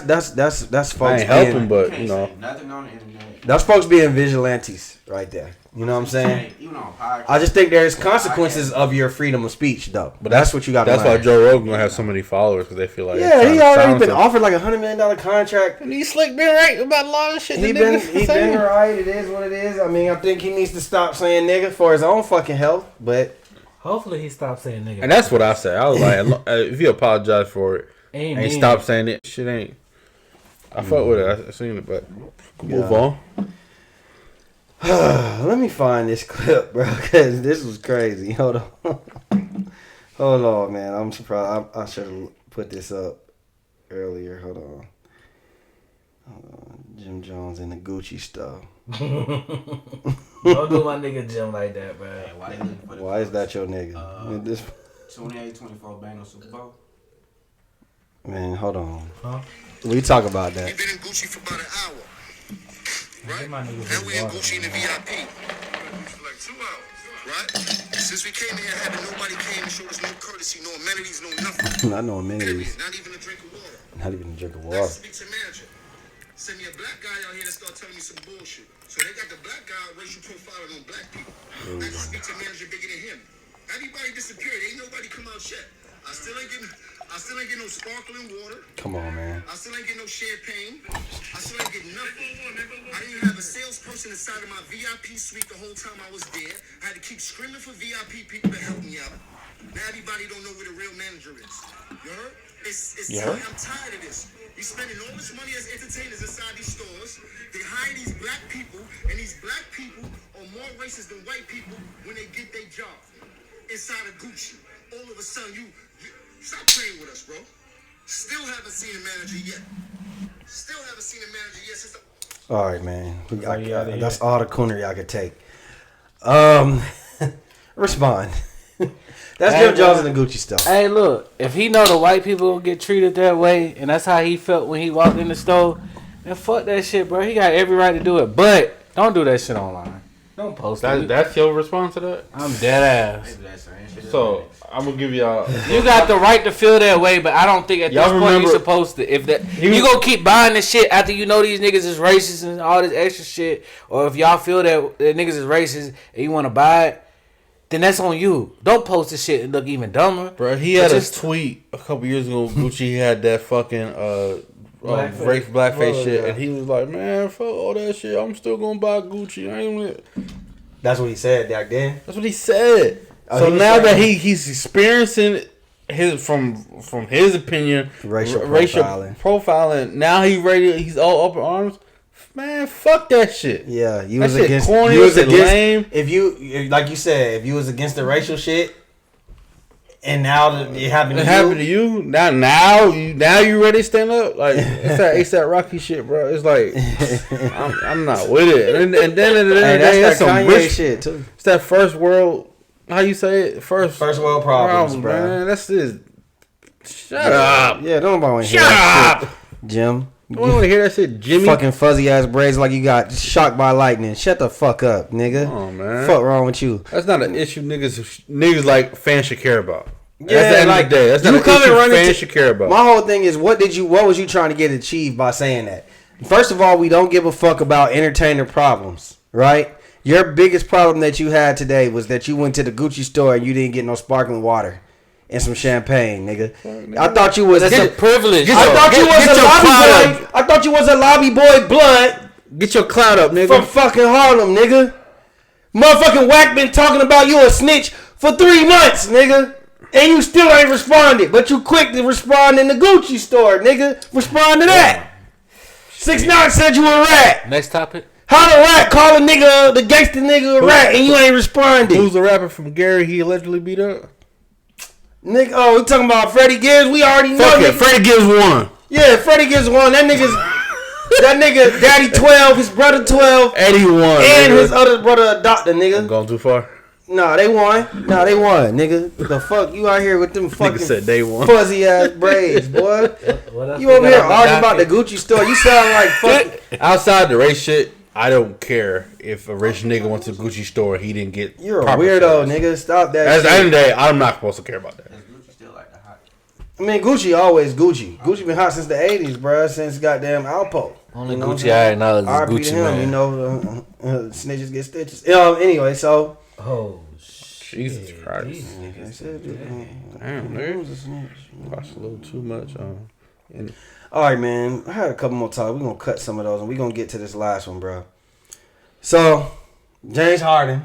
That's I folks ain't helping, being, but can't you know, say nothing on the internet. that's folks being vigilantes right there. You know what I'm saying? Even on podcast. I just think there's consequences of your freedom of speech, though. But that's what you got. that's why Joe Rogan gonna have so many followers because they feel like Yeah, he already been offered like $100 million contract. And he's slick been right about a lot of shit. He been right. It is what it is. I mean, I think he needs to stop saying nigga for his own fucking health. But Hopefully he stops saying nigga. And that's what I said. I was like, if you apologize for it Ain't and mean. stop saying it, shit ain't. I fuck with it. I seen it, but move on. let me find this clip, bro, because this was crazy. Hold on. Hold on, man. I'm surprised. I should have put this up earlier. Hold on. Jim Jones and the Gucci stuff. Don't do my nigga Jim like that, bro. Hey, why they looking for the Why is that your nigga? This 28-24 Bengals Super Bowl? man, hold on. We talk about that. We've been in Gucci for about an hour. Right? My nigga Now we in Jim Gucci in the VIP. For like 2 hours. Right? Since we came here, nobody came and showed us no courtesy, no amenities, no nothing. Not no amenities. Period. Not even a drink of water. Not even a drink of Let's water. speak to manager. Send me a black guy out here to start telling me some bullshit. So they got the black guy racial profiling on black people. I can speak to manager bigger than him. Everybody disappeared. Ain't nobody come out yet. I still ain't getting no sparkling water. Come on, man. I still ain't getting no champagne. I still ain't getting nothing. I didn't have a salesperson inside of my VIP suite the whole time I was there. I had to keep screaming for VIP people to help me out. Now everybody don't know where the real manager is. You heard? I'm tired of this. You spending all this money as entertainers inside these stores. They hire these black people, and these black people are more racist than white people when they get their job. Inside of Gucci, all of a sudden you stop playing with us, bro. Still haven't seen a manager yet. Since the All right, man. yeah. That's all the coonery I could take. Respond. That's Jim Jones and the Gucci stuff. Hey, look, if he know the white people gonna get treated that way, and that's how he felt when he walked in the store, then fuck that shit, bro. He got every right to do it, but don't do that shit online. Don't post it. That's your response to that. I'm dead ass. Maybe that's the same shit. So I'm gonna give y'all. You got the right to feel that way, but I don't think at this Y'all point remember- you're supposed to. If that you gonna keep buying this shit after you know these niggas is racist and all this extra shit, or if y'all feel that niggas is racist and you want to buy it, then that's on you. Don't post this shit and look even dumber. Bro, he had a tweet a couple years ago. Gucci had that fucking blackface shit, and he was like, "Man, fuck all that shit. I'm still gonna buy Gucci. I ain't." That's what he said back then. That's what he said. So now that he's experiencing his from his opinion racial profiling, now he's all up in arms. Man, fuck that shit. Yeah, you that was shit against corny. you was against lame. If you like you said, if you was against the racial shit, and now that it happened to you. Now you ready to stand up? Like it's that Rocky shit, bro. It's like I'm not with it. And then that's some Kanye rich shit too. It's that first world. How you say it? First world problems, bro. Man, that's this. Shut up. Yeah, don't want to hear that shit, Jim. You don't want to hear that shit, Jimmy. Fucking fuzzy ass braids like you got shocked by lightning. Shut the fuck up, nigga. Oh man, fuck wrong with you? That's not an issue niggas like fans should care about. Yeah, that's the end of the day. That's not an issue fans should care about. My whole thing is what was you trying to get achieved by saying that? First of all, we don't give a fuck about entertainer problems, right? Your biggest problem that you had today was that you went to the Gucci store and you didn't get no sparkling water and some champagne, nigga. I thought you was a privilege. I thought you was a lobby boy. I thought you was a lobby boy blood. Get your clout up, nigga. From fucking Harlem, nigga. Motherfucking Wack been talking about you a snitch for 3 months, nigga. And you still ain't responded. But you quick to respond in the Gucci store, nigga. Respond to that. 6ix9ine said you a rat. Next topic. How the rat call a nigga, the gangster nigga a rat, and you ain't responding? Who's the rapper from Gary he allegedly beat up? Nigga, we talking about Freddie Gibbs. We already know. Fuck it, Freddie Gibbs won. Yeah, Freddie Gibbs won. That nigga, Daddy 12, his brother 12, Eddie won, and his other brother a doctor, nigga. I'm going too far. Nah, they won, nigga. The fuck you out here with them fucking said they won. Fuzzy ass braids, boy? You over here arguing about the Gucci store? You sound like fucking outside the race shit. I don't care if a rich nigga went to Gucci store and he didn't get. You're a weirdo, nigga. Stop that. At the end of the day, I'm not supposed to care about that. Is Gucci still like the hot? I mean, Gucci always Gucci. Gucci been hot since the 80s, bro. Since goddamn Alpo. Only Gucci I acknowledge is Gucci, man. You know, snitches get stitches. Anyway, so. Oh, Jesus Christ. Damn, nigga. Watched a little too much. All right, man. I had a couple more talks. We're going to cut some of those, and we're going to get to this last one, bro. So, James Harden,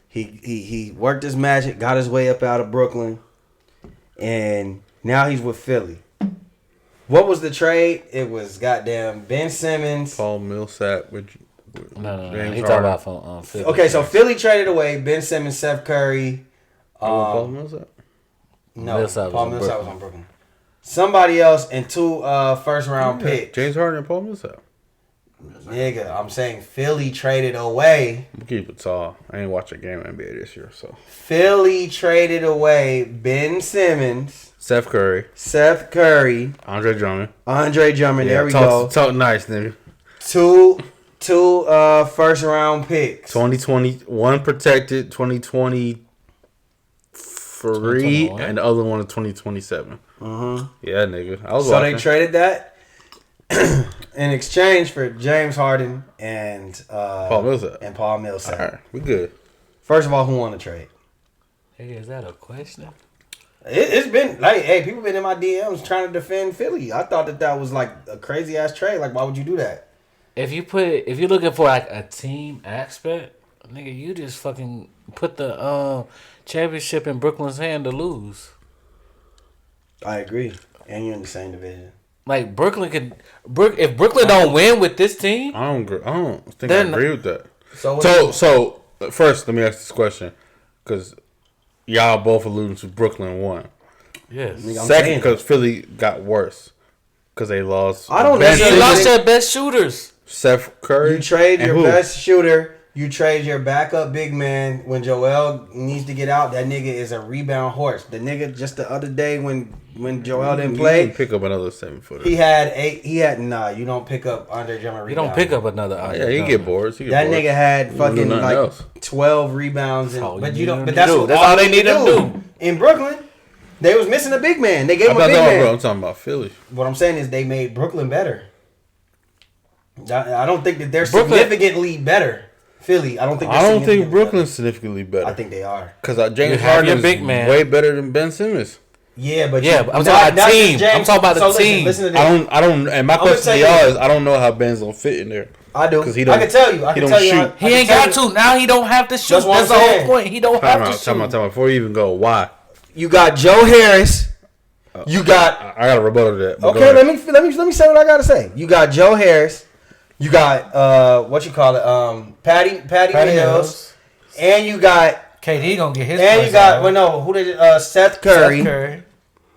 he worked his magic, got his way up out of Brooklyn, and now he's with Philly. What was the trade? It was goddamn Ben Simmons. Paul Millsap with No. James He Harden. talking about from Philly. Okay, so Philly traded away Ben Simmons, Seth Curry. Paul Millsap? No, Millsap Paul was on Millsap was on Brooklyn. Somebody else and 2 first round picks. James Harden and Paul Millsap. Nigga, I'm saying Philly traded away. I'm keep it tall. I ain't watch a game of NBA this year, so. Philly traded away Ben Simmons, Seth Curry, Andre Drummond. There we go. Talk nice, nigga. 2 first round picks. 2020, one protected, 2023, and the other one is 2027. Yeah, nigga. I was watching. They traded that in exchange for James Harden and Paul Millsap. All right, we good. First of all, who won the trade? Hey, is that a question? It's been like, hey, people been in my DMs trying to defend Philly. I thought that was like a crazy ass trade. Like, why would you do that? If you're looking for like a team aspect, nigga, you just fucking put the championship in Brooklyn's hand to lose. I agree, and you're in the same division. Like if Brooklyn don't win with this team, I don't think I agree with that. So first, let me ask this question, because y'all both alluding to Brooklyn won. Yes. Second, because Philly got worse because they lost. I don't know. They lost their best shooters. Seth Curry. You trade your best shooter. You trade your backup big man when Joel needs to get out. That nigga is a rebound horse. The nigga just the other day when Joel didn't play, you pick up another 7-footer. He had nah. You don't pick up Andre Drummond. You don't pick up another. Yeah, he get boards. That nigga had fucking like else. 12 rebounds, but you don't. But that's all they need to do in Brooklyn. They was missing a big man. They gave him a big man. I'm talking about Philly. What I'm saying is they made Brooklyn better. I don't think that they're significantly better. Philly, I don't think. I don't think Brooklyn's significantly better. I think they are. Because James have Harden your is big man. way better than Ben Simmons. Yeah, but I'm talking about team. I'm talking about the team. Listen to this. I don't. And my question to y'all is, I don't know how Ben's gonna fit in there. I do. Because I can tell you. I can tell you. He ain't got to. Now he don't have to shoot. That's the whole point. He don't have to shoot. Time out. Before you even go, why? You got Joe Harris. You got. I got a rebuttal to that. Okay, let me say what I gotta say. You got Joe Harris. You got what you call it? Patty Mills. And you got KD gonna get his. And you got who did Seth Curry.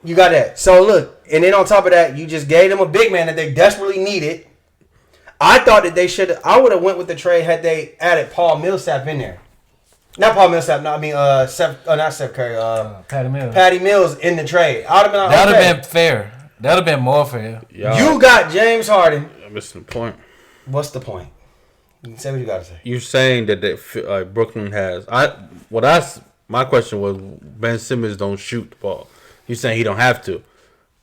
You got that. So look, and then on top of that, you just gave them a big man that they desperately needed. I thought that they should. I would have went with the trade had they added Paul Millsap in there. Not Paul Millsap. No, I mean not Seth Curry. Patty Mills. Patty Mills in the trade. I would have been. That would have been fair. That would have been more fair. You got James Harden. I'm missing the point. What's the point? You can say what you gotta say. You're saying that Brooklyn has. My question was Ben Simmons don't shoot the ball. You're saying he don't have to.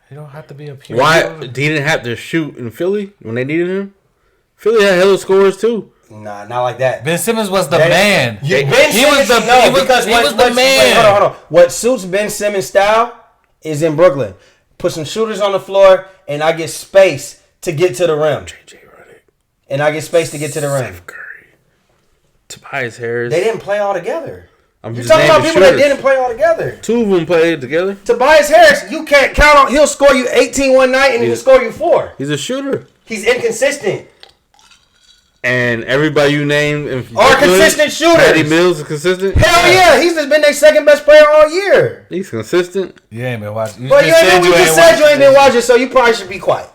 He don't have to be a pure. Why he didn't have to shoot in Philly when they needed him? Philly had hella scores too. Nah, not like that. Ben Simmons was the man. He was the man. Hold on. What suits Ben Simmons' style is in Brooklyn. Put some shooters on the floor, and I get space to get to the rim. And I get space to get to the rim. Steph Curry, Tobias Harris. They didn't play all together. You're talking about people that didn't play all together. Two of them played together. Tobias Harris, you can't count on. He'll score you 18 one night, and he'll score you 4. He's a shooter. He's inconsistent. And everybody you named are consistent shooters. Patty Mills is consistent. Hell yeah, he's just been their second best player all year. He's consistent. You ain't been watching. But you ain't been watching, so you probably should be quiet.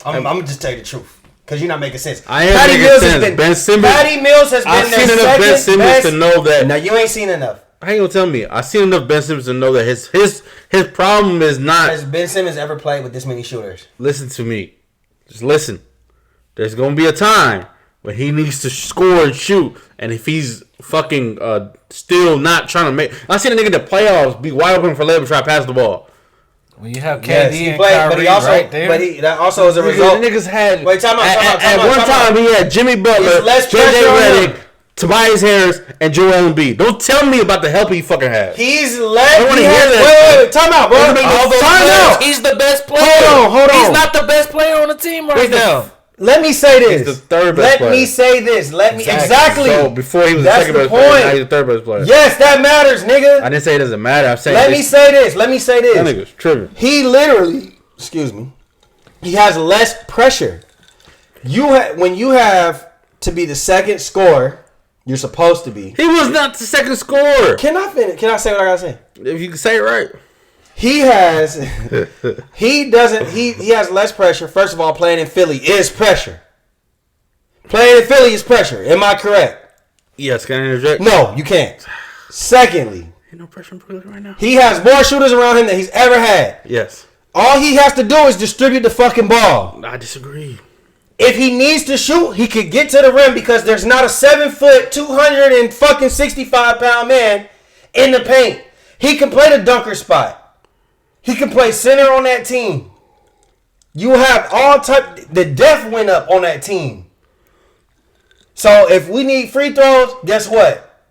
I'm gonna just tell you the truth. Because you're not making sense. Patty Mills has been Ben Simmons. Patty Mills has been I've seen enough Ben Simmons to know that. Now you ain't seen enough. How you gonna tell me? I've seen enough Ben Simmons to know that his problem is not. Has Ben Simmons ever played with this many shooters? Listen to me. Just listen. There's gonna be a time when he needs to score and shoot, and if he's fucking still not trying to make, I seen a nigga in the playoffs be wide open for layup and try to pass the ball. When you have KD and played, Kyrie but he also, right there. but that also is a result. The niggas had. Wait, time out. At one time, he had Jimmy Butler, JJ Redick, Tobias Harris, and Joel Embiid. Don't tell me about the help he fucking has. He's led. I want to hear that. Wait, time out, bro. Time out. He's the best player. Hold on. He's not the best player on the team right now. Let me say this. He's the third best player. Let me say this. Exactly. So before he was the second best player, now he's the third best player. Yes, that matters, nigga. I didn't say it doesn't matter. I'm saying. Let me say this. That nigga's tripping. He literally, he has less pressure. When you have to be the second scorer, you're supposed to be. He was not the second scorer. Can I finish? Can I say what I gotta say? If you can say it right. He has less pressure. First of all, playing in Philly is pressure. Playing in Philly is pressure. Am I correct? Yes, can I interject? No, you can't. Secondly, ain't no pressure in Brooklyn right now. He has more shooters around him than he's ever had. Yes. All he has to do is distribute the fucking ball. I disagree. If he needs to shoot, he could get to the rim because there's not a 7 foot, 265-pound man in the paint. He can play the dunker spot. He can play center on that team. You have all type. The depth went up on that team. So if we need free throws, guess what?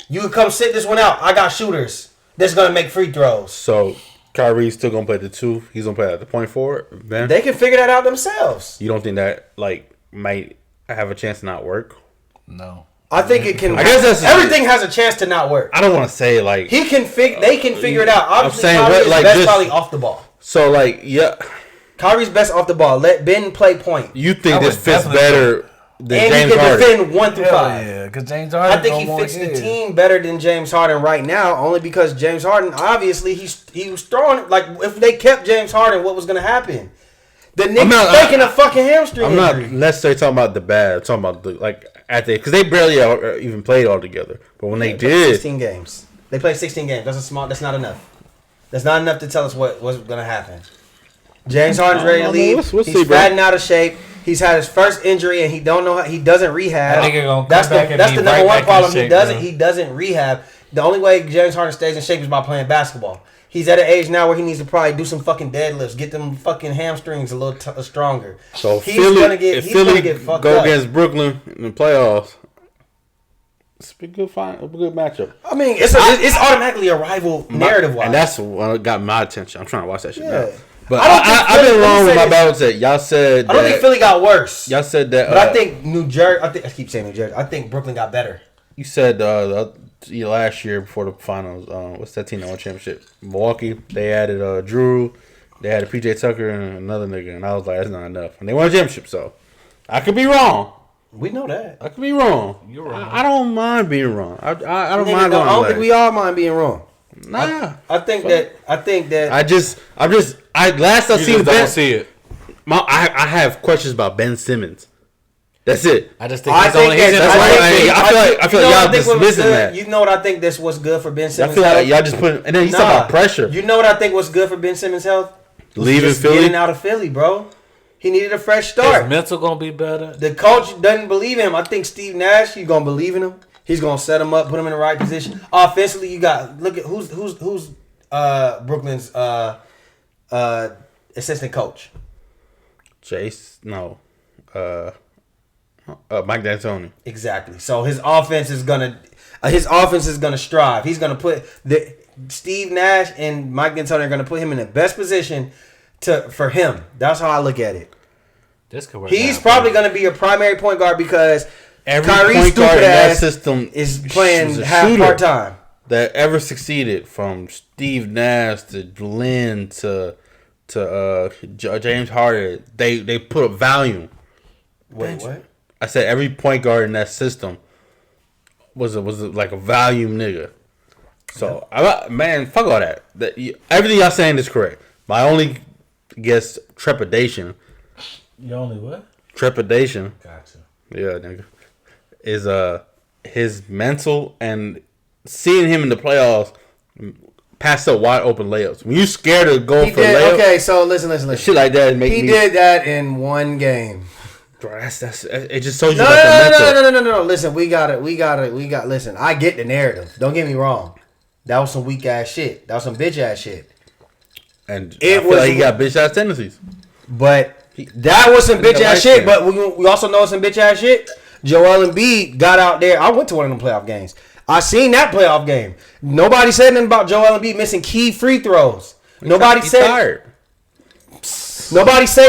You can come sit this one out. I got shooters that's gonna make free throws. So Kyrie's still gonna play the 2. He's gonna play at the point forward. Ben, they can figure that out themselves. You don't think that might have a chance to not work? No. I think it can. I guess everything has a chance to not work. I don't want to say he can they can figure it out. Obviously, I'm saying Kyrie's best probably off the ball. So yeah, Kyrie's best off the ball. Let Ben play point. You think this fits better than James Harden? And he can defend 1 through 5. Yeah, because James Harden. I think he fits the team better than James Harden right now, only because James Harden obviously he was throwing if they kept James Harden, what was going to happen? The nigga's faking a fucking hamstring I'm injury. not necessarily talking about the bad. I'm talking about because they barely even played all together. But when they did, 16 games. They played 16 games. That's not enough. That's not enough to tell us what's going to happen. James Harden's ready to leave. He's fatting out of shape. He's had his first injury and he doesn't rehab. That's the number one problem. He doesn't rehab. The only way James Harden stays in shape is by playing basketball. He's at an age now where he needs to probably do some fucking deadlifts, get them fucking hamstrings a little stronger. So Philly go against Brooklyn in the playoffs, It's a good matchup. I mean, it's automatically a rival narrative wise, and that's what got my attention. I'm trying to watch that shit now. But I've been wrong with my balance. That y'all said. I don't think Philly got worse. Y'all said that, but I think New Jersey. I keep saying New Jersey. I think Brooklyn got better. You said last year before the finals. What's that team that won championship? Milwaukee. They added Drew. They had PJ Tucker and another nigga, and I was like, that's not enough. And they won a championship, so I could be wrong. We know that. I could be wrong. You're wrong. I don't mind being wrong. I don't mind. I don't think we all mind being wrong. Nah. I think that. Last I seen don't Ben. see it. I have questions about Ben Simmons. That's it. I just think I feel like y'all dismissing that. You know what I think that's what's good for Ben Simmons' I feel health? like y'all just put. And then you talk about pressure. You know what I think was good for Ben Simmons' health? Leaving Philly, getting out of Philly, bro. He needed a fresh start. His mental gonna be better. The coach doesn't believe in him. I think Steve Nash, he's gonna believe in him. He's gonna set him up, put him in the right position. Offensively, you got look at who's Brooklyn's assistant coach. Mike D'Antoni. Exactly. So his offense is gonna strive. He's gonna put Steve Nash and Mike D'Antoni are gonna put him in the best position for him. That's how I look at it. He's probably gonna be a primary point guard because Every point guard in that system is playing half part time. That ever succeeded, from Steve Nash to Glenn to James Harden, they put up volume. Wait, what? I said every point guard in that system was like a volume nigga. So man, fuck all that. Everything y'all saying is correct. My only trepidation. You only what? Trepidation. Gotcha. Yeah, nigga. Is his mental and seeing him in the playoffs pass up wide open layups. When you scared to go for layups. Okay, so listen. Shit like that make me. He did that in one game. Bro, that's it. Just shows you about the mental. No. Listen, we got it. Listen, I get the narrative. Don't get me wrong. That was some weak ass shit. That was some bitch ass shit. And I feel like he got bitch ass tendencies. But that was some bitch ass shit. But we also know some bitch ass shit. Joel Embiid got out there. I went to one of them playoff games. I seen that playoff game. Nobody said nothing about Joel Embiid missing key free throws. Nobody said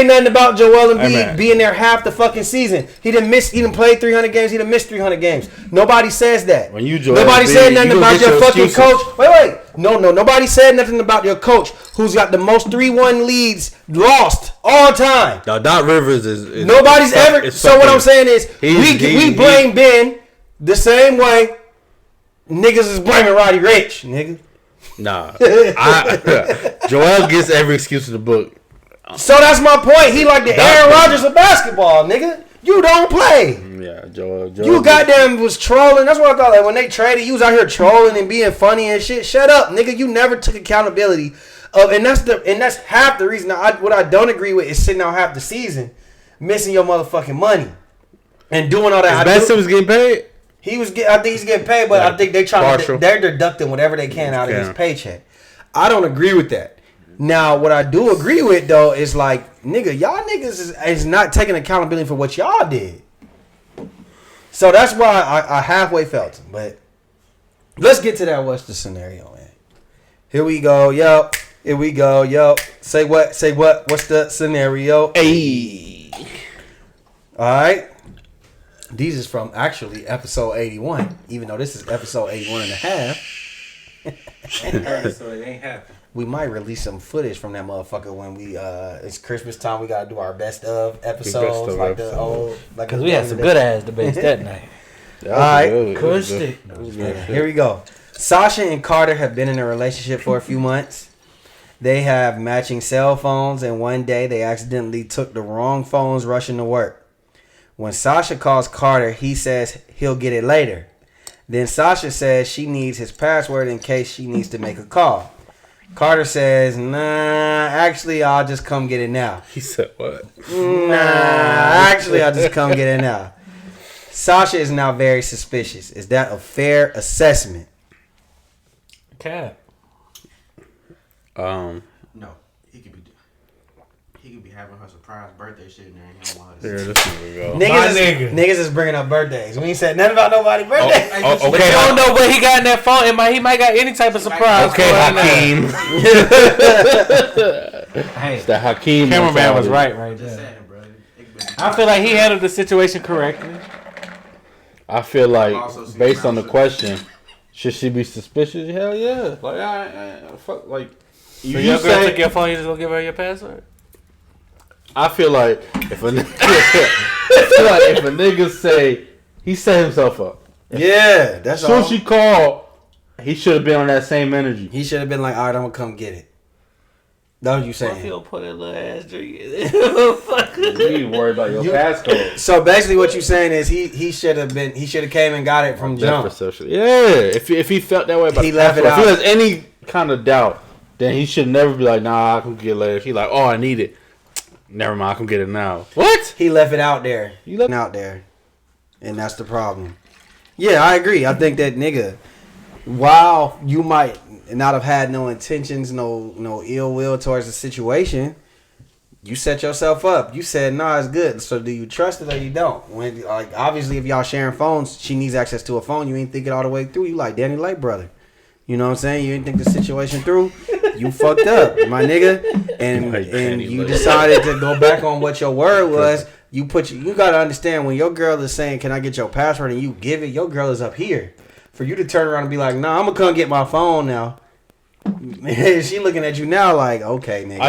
nothing about Joel Embiid being there half the fucking season. He didn't play 300 games. He didn't miss 300 games. Nobody says that. Nobody said nothing about your fucking coach. Wait. No. Nobody said nothing about your coach who's got the most 3-1 leads lost all time. No, Doc Rivers is nobody's ever. So what I'm saying is we blame Ben the same way niggas is blaming Roddy Ricch, nigga. Nah. Joel gets every excuse in the book. So that's my point. He like the Aaron Rodgers of basketball, nigga. You don't play. Yeah, Joel. You goddamn was trolling. That's what I call it. When they traded, you was out here trolling and being funny and shit. Shut up, nigga. You never took accountability of, and that's half the reason. What I don't agree with is sitting out half the season, missing your motherfucking money, and doing all that. Ben Simmons getting paid. I think he's getting paid, but I think they're deducting whatever they can out of his paycheck. I don't agree with that. Now, what I do agree with, though, is like, nigga, y'all niggas is not taking accountability for what y'all did. So that's why I halfway felt him. But let's get to that what's the scenario, man. Here we go, yo. Say what? What's the scenario? Hey. All right. These is from, actually, episode 81. Even though this is episode 81 and a half. So it ain't happening. We might release some footage from that motherfucker when we it's Christmas time. We gotta do our best of episodes, because we had some good ass debates that night. All right, here we go. Sasha and Carter have been in a relationship for a few months. They have matching cell phones, and one day they accidentally took the wrong phones rushing to work. When Sasha calls Carter, he says he'll get it later. Then Sasha says she needs his password in case she needs to make a call. Carter says, nah, actually, I'll just come get it now. He said what? Nah, actually, I'll just come get it now. Sasha is now very suspicious. Is that a fair assessment? Cap. No, he he could be having her surprise birthday shit and there ain't no one. Here, this nigga go. Niggas is bringing up birthdays. We ain't said nothing about nobody's birthday. But you don't know what he got in that phone. He might got any type of surprise. Okay, Hakeem. Hey, It's the Hakeem. cameraman was right Just there. saying, bro. I feel like he handled the situation correctly. I feel Also like, see based on the Brown question, should she be suspicious? Hell yeah. Like, I fuck, like, So your girl took your phone, you just gonna give her your password? I feel like if a nigga say he set himself up. Yeah, that's As soon as she called, he should have been on that same energy. He should have been like, all right, I'm gonna come get it. That's what you saying. He'll put a little ass drink in it. You ain't worried about your passcode. So basically, what you saying is he should have came and got it from jump. Yeah, if he felt that way about He the left it password, out. if he has any kind of doubt, then he should never be like, nah, I can get it later. He like, oh, I need it. Never mind, I can get it now. What? He left it out there. You left it out there, and that's the problem. Yeah, I agree. I think that nigga, while you might not have had no intentions, no ill will towards the situation, you set yourself up. You said, nah, it's good. So do you trust it or you don't? When like obviously if y'all sharing phones, she needs access to a phone. You ain't think it all the way through. You like Danny Light brother. You know what I'm saying? You didn't think the situation through. You fucked up, my nigga. And you decided to go back on what your word was. You gotta understand when your girl is saying, can I get your password, and you give it, your girl is up here. For you to turn around and be like, nah, I'm gonna come get my phone now. She looking at you now like, okay, nigga.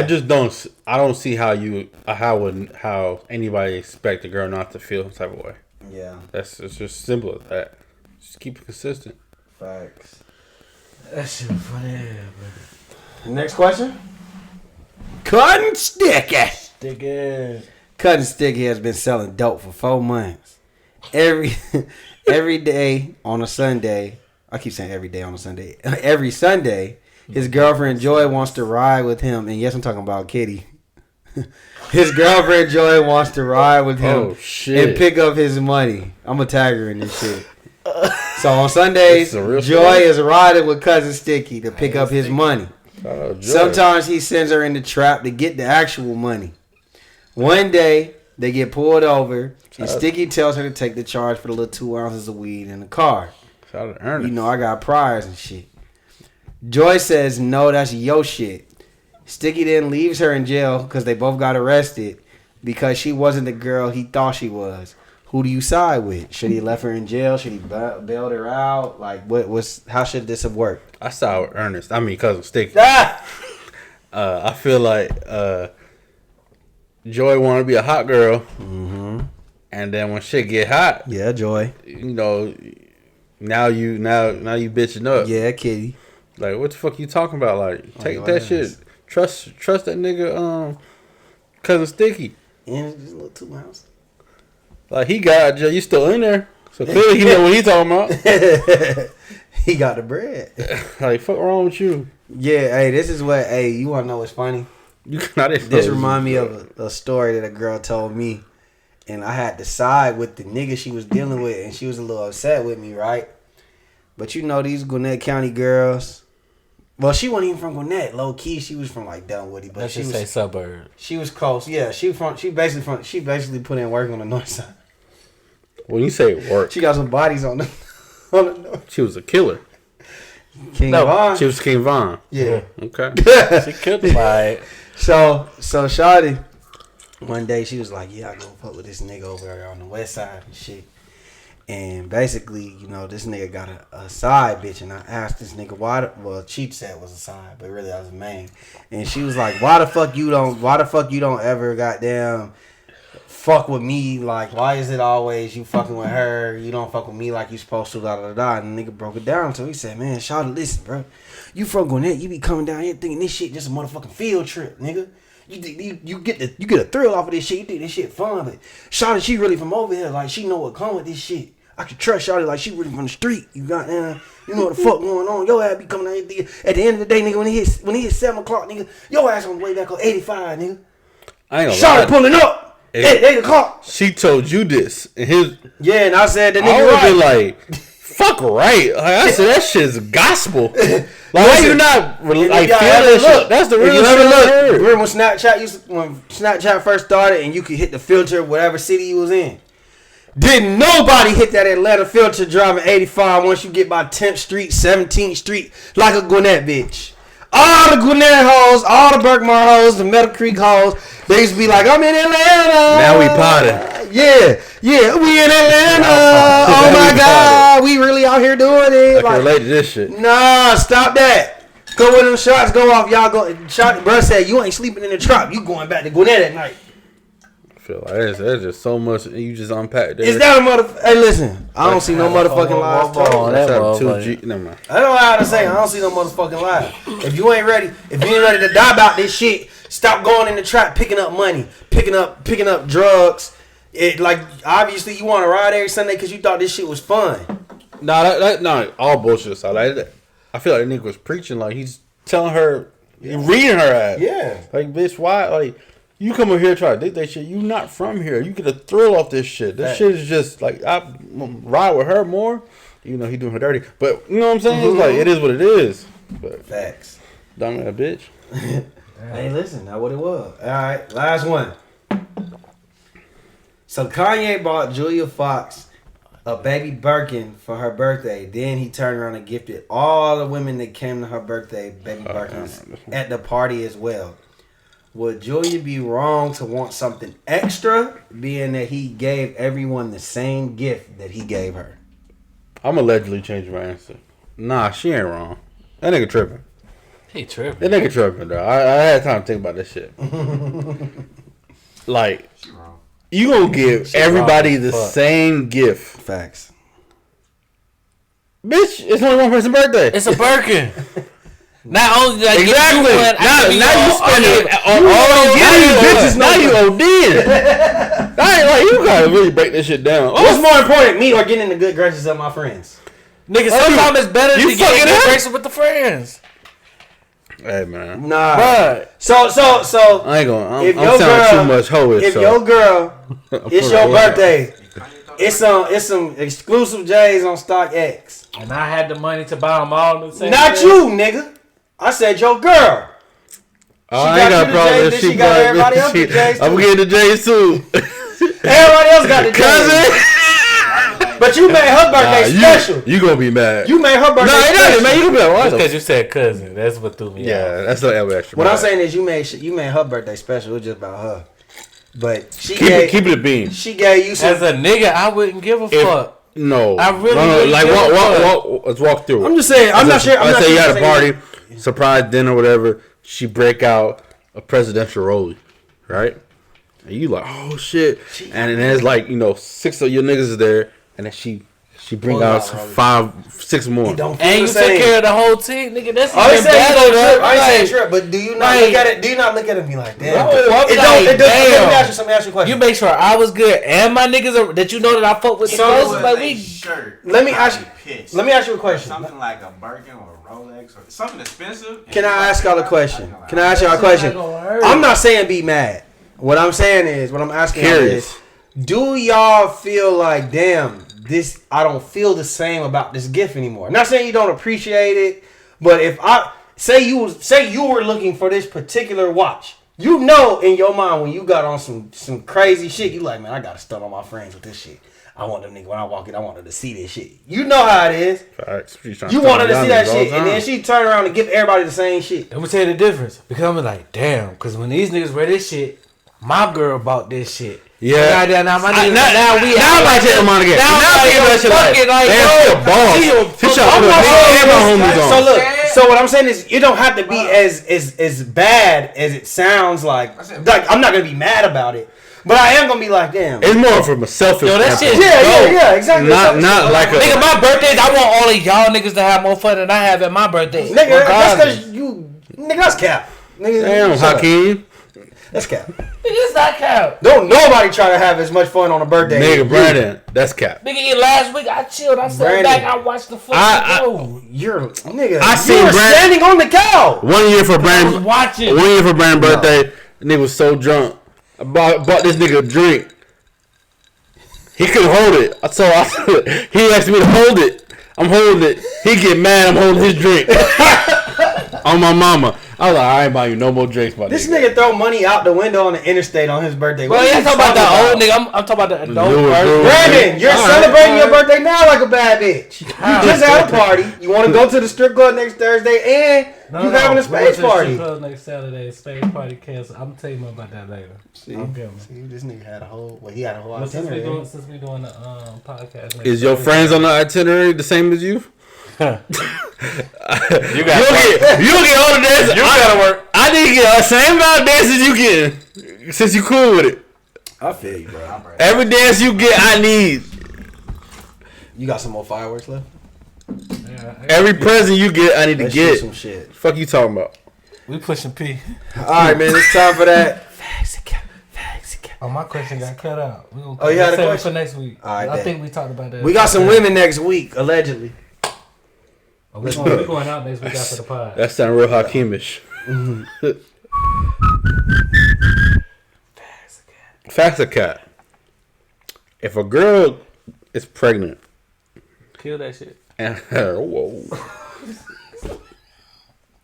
I don't see how anybody expect a girl not to feel some type of way. Yeah. It's just simple as that. Just keep it consistent. Facts. That shit funny, man. Next question. Cutting Sticky. Sticky. Cutting Sticky has been selling dope for 4 months. Every day on a Sunday. I keep saying every day on a Sunday. Every Sunday, his girlfriend Joy wants to ride with him. And yes, I'm talking about Kitty. His girlfriend Joy wants to ride with him and pick up his money. I'm going to tag her in this shit. So on Sundays, Joy is riding with Cousin Sticky to pick up his money. Sometimes he sends her in the trap to get the actual money. One day, they get pulled over, and Sticky tells her to take the charge for the little 2 ounces of weed in the car. You know, I got priors and shit. Joy says, no, that's your shit. Sticky then leaves her in jail because they both got arrested because she wasn't the girl he thought she was. Who do you side with? Should he have left her in jail? Should he bailed her out? Like, how should this have worked? I side with Ernest. Cousin Sticky. I feel like Joy want to be a hot girl. Mm-hmm. And then when shit get hot. Yeah, Joy. You know, now you bitching up. Yeah, Kitty. Like, what the fuck you talking about? Like, take that shit. Trust that nigga, Cousin Sticky. And it's just a little 2 ounces. Like, he got you still in there. So clearly he know what he talking about. He got the bread. Like, fuck wrong with you? Yeah, hey, this is what, you want to know what's funny? This remind me of a story that a girl told me. And I had to side with the nigga she was dealing with. And she was a little upset with me, right? But you know these Gwinnett County girls. Well, she wasn't even from Gwinnett. Low key, she was from like Dunwoody. But Let's just say suburb. She was close. Yeah, she basically put in work on the north side. When you say work, she got some bodies on the north. She was a killer. King Von. She was King Von. Yeah. Okay. She killed the fight. So Shawty, one day she was like, yeah, I go fuck with this nigga over there on the west side and shit. And basically, you know, this nigga got a side bitch, and I asked this nigga why. Well, she said it was a side, but really I was a main. And she was like, why the fuck you don't ever goddamn fuck with me? Like, why is it always you fucking with her? You don't fuck with me like you supposed to, da da da. And the nigga broke it down to me. He said, man, Shawty, listen, bro. You from Gwinnett, you be coming down here thinking this shit just a motherfucking field trip, nigga. You get a thrill off of this shit. You think this shit fun, but Shawty, she really from over here. Like, she know what come with this shit. I can trust Shawty like she really from the street. You got you know what the fuck going on. Your ass be coming out here. At the end of the day, nigga, when it hit 7 o'clock, nigga, your ass on the way back on 85, nigga. I ain't gonna Shawty lie. pulling up at 8 o'clock. She told you this. Yeah, and I said the I nigga would right. be like, Fuck right. Like, I said that shit's gospel. Like, Listen, you not like y'all feeling ever that look, shit? That's the if real you shit ever I look, heard. remember when Snapchat first started and you could hit the filter whatever city you was in? Didn't nobody hit that Atlanta filter driving 85 once you get by 10th Street, 17th Street, like a Gwinnett bitch. All the Gwinnett hoes, all the Berkmar hoes, the Meadow Creek hoes, they used to be like, I'm in Atlanta. Now we potted. Yeah, we in Atlanta. Oh my God, we really out here doing it. I can relate to this shit. Nah, stop that. Go when them shots go off, y'all go. Bruh said you ain't sleeping in the truck. You going back to Gwinnett at night. I feel like there's just so much you just unpacked there. Is that a motherfucker? Hey, listen, I don't see no motherfucking lies told. That's that how motherfucker. 2G. Never mind. I don't know how to say. I don't see no motherfucking lie. If you ain't ready to die about this shit, stop going in the trap, picking up money, picking up drugs. It like obviously you want to ride every Sunday because you thought this shit was fun. Nah, that all bullshit aside. Like, I feel like the nigga was preaching. Like he's telling her, reading her ass. Yeah. Like bitch, why? Like you come over here try to dig that shit. You not from here. You get a thrill off this shit. This shit is just like I ride with her more. You know he doing her dirty, but you know what I'm saying? It's like it is what it is. But Facts. dumb that bitch. Hey, listen, that's what it was. All right, last one. So Kanye bought Julia Fox a baby Birkin for her birthday. Then he turned around and gifted all the women that came to her birthday baby Birkins at the party as well. Would Julia be wrong to want something extra, being that he gave everyone the same gift that he gave her? I'm allegedly changing my answer. Nah, she ain't wrong. That nigga tripping. He tripping. That nigga tripping, though. I had time to think about this shit. Like, She wrong. you gonna give everybody the same gift. Facts. Bitch, it's only one person's birthday. It's a Birkin. Not only like Exactly. Now you spending now you OD'ing. Like, you gotta really break this shit down. What's more important, me or getting in the good graces of my friends? nigga, sometimes it's better you to get fucking in up? graces with the friends. Hey man, Nah. But So I ain't gonna. if I'm your sounding girl, too much hoish. if so. your girl, it's your Right. birthday. It's some exclusive J's on StockX. and I had the money to buy them all at the same Not day. you, nigga. I said your girl. Oh, She I ain't got got a you the problem. J's, if then She she got everybody else the J's I'm too. getting the J's too. Everybody else got the J's. Cousin, But you made her birthday special. you gonna be mad. You made her birthday No, it special. doesn't, man. You gonna be like, Just what the because you said cousin, that's what threw me off. Yeah, that's not ever extra. What man. I'm saying is you made her birthday special. It was just about her. But she keep gave it a bean. she gave you some. As a nigga, I wouldn't give a fuck. No, I really no, wouldn't like give a fuck. walk. Let's walk through it. I'm just saying. I'm not sure. I'm Let's not say sure you had a saying party, surprise dinner, whatever. She break out a presidential rollie, right? And you like, oh shit, and then there's like 6 of your niggas is there, and then she bring Pull out out rollie. 5, 6 more. It don't feel And the you same. took care of the whole team, nigga. That's I ain't even saying you better. don't trip. I ain't saying Like, trip, but do you not like- look at it? Do you not look at it and be like, damn? No, I'm it like, don't. Let me damn. ask you a question. You make sure I was good and my niggas are, that you know that I fuck with the So- closest. Like we, shirt. Let me I'd ask be you. pissed. Let me ask you a question. Something like a Birkin or a Rolex or something expensive. Can I ask y'all a question? I'd be Can I ask y'all a question? hurt. I'm not saying be mad. What I'm saying is, what I'm asking y'all Curious. is, do y'all feel like, damn, this? I don't feel the same about this gift anymore. Not saying you don't appreciate it, but if I say you were looking for this particular watch, you know in your mind when you got on some crazy shit, you like, man, I gotta stun on my friends with this shit. I want them nigga when I walk in, I want them to see this shit. You know how it is. Facts. You want her to see that shit, and then she turn around and give everybody the same shit. Let me tell you the difference. Because I'm like, damn. Because when these niggas wear this shit, my girl bought this shit. Yeah. Now my niggas. Now we I'm like taking them on again. Now Now I'm taking that shit like, damn, she a boss. She trying to I'm put not me saying and my this- homies on. So look, so what I'm saying is, you don't have to be as bad as it sounds like. Like I'm not gonna be mad about it, but I am gonna be like, damn. It's more from a selfish Yo, that standpoint. shit- Yeah, exactly. Not like a. Nigga, my birthdays, I want all of y'all niggas to have more fun than I have at my birthday. Nigga, that's Regardless. because you, nigga, that's cap. Nigga, Damn, shut up. Hakeem. That's cap. Nigga, it's not count. Don't nobody try to have as much fun on a birthday. Nigga, Brandon. That's cap. Nigga, last week I chilled. I sat Brandon. back. I watched the fucking go. You're nigga. I you seen were Brand- standing on the couch. 1 year for I was Brandon. watching. 1 year for Brandon's birthday. The nigga was so drunk. I bought this nigga a drink. He couldn't hold it. So he asked me to hold it. I'm holding it. He get mad. I'm holding his drink. On my mama. I was like, I ain't buying you no more drinks, my This nigga throw money out the window on the interstate on his birthday. Well, yeah, talking about the old nigga. I'm talking about the adult person. Brandon, you're celebrating your birthday now like a bad bitch. You just had a party. You want to go to the strip club next Thursday, and you having a space party. Strip club next Saturday, space party canceled. I'm telling you more about that later. See, this nigga had a whole. Well, he had a whole itinerary. Since we doing the podcast, is your friends on the itinerary the same as you? you get all the dances. You gotta work. I need to get the same amount of dances you get since you cool with it. I feel you, bro. Every dance you get, I need. You got some more fireworks left? Yeah, every present you get, I need to get. Some shit. Fuck you talking about? We pushing P. All right, man. It's time for that. Oh, my question got cut out. We gonna you had a question for next week. All right, I think we talked about that. We got some women next week, allegedly. Oh, we going out next week after the pod. That sound real Hakimish. Facts a cat. If a girl is pregnant, kill that shit. And whoa.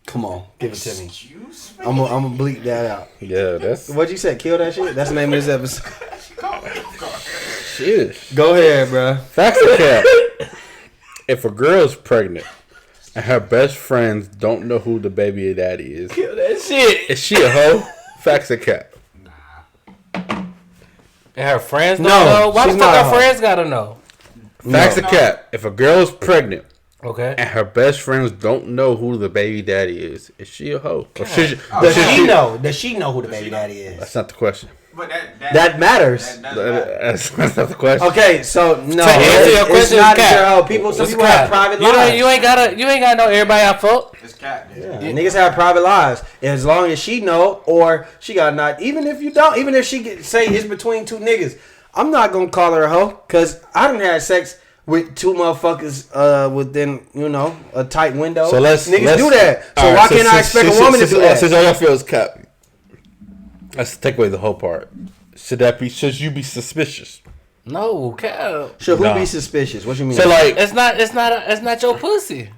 Come on, give it to me. I'm gonna bleep that out. Yeah, that's. What'd you say? Kill that shit? That's the name of this episode. Shit. Go ahead, bro. Facts a cat. If a girl's pregnant and her best friends don't know who the baby daddy is, kill that shit. Is she a hoe? Facts a cat. And her friends don't know? Why the fuck her friends gotta know? Facts a cat. If a girl's pregnant, okay, and her best friends don't know who the baby daddy is she a hoe? Or does she know? Does she know who the baby daddy is? That's not the question. But that matters. That's not the question. Okay, so no, it's not that some people have private lives. You ain't gotta know everybody I fuck. It's cat. Yeah. Niggas have private lives. As long as she know, or she got not. Even if you don't, even if she say it's between two niggas, I'm not gonna call her a hoe because I done had sex with two motherfuckers within a tight window. So let's do that. So why can't I expect a woman to do that? Since all y'all feel is cap. Let's take away the whole part. Should you be suspicious? No, cap. Should who be suspicious? What you mean? So like, it's not your pussy.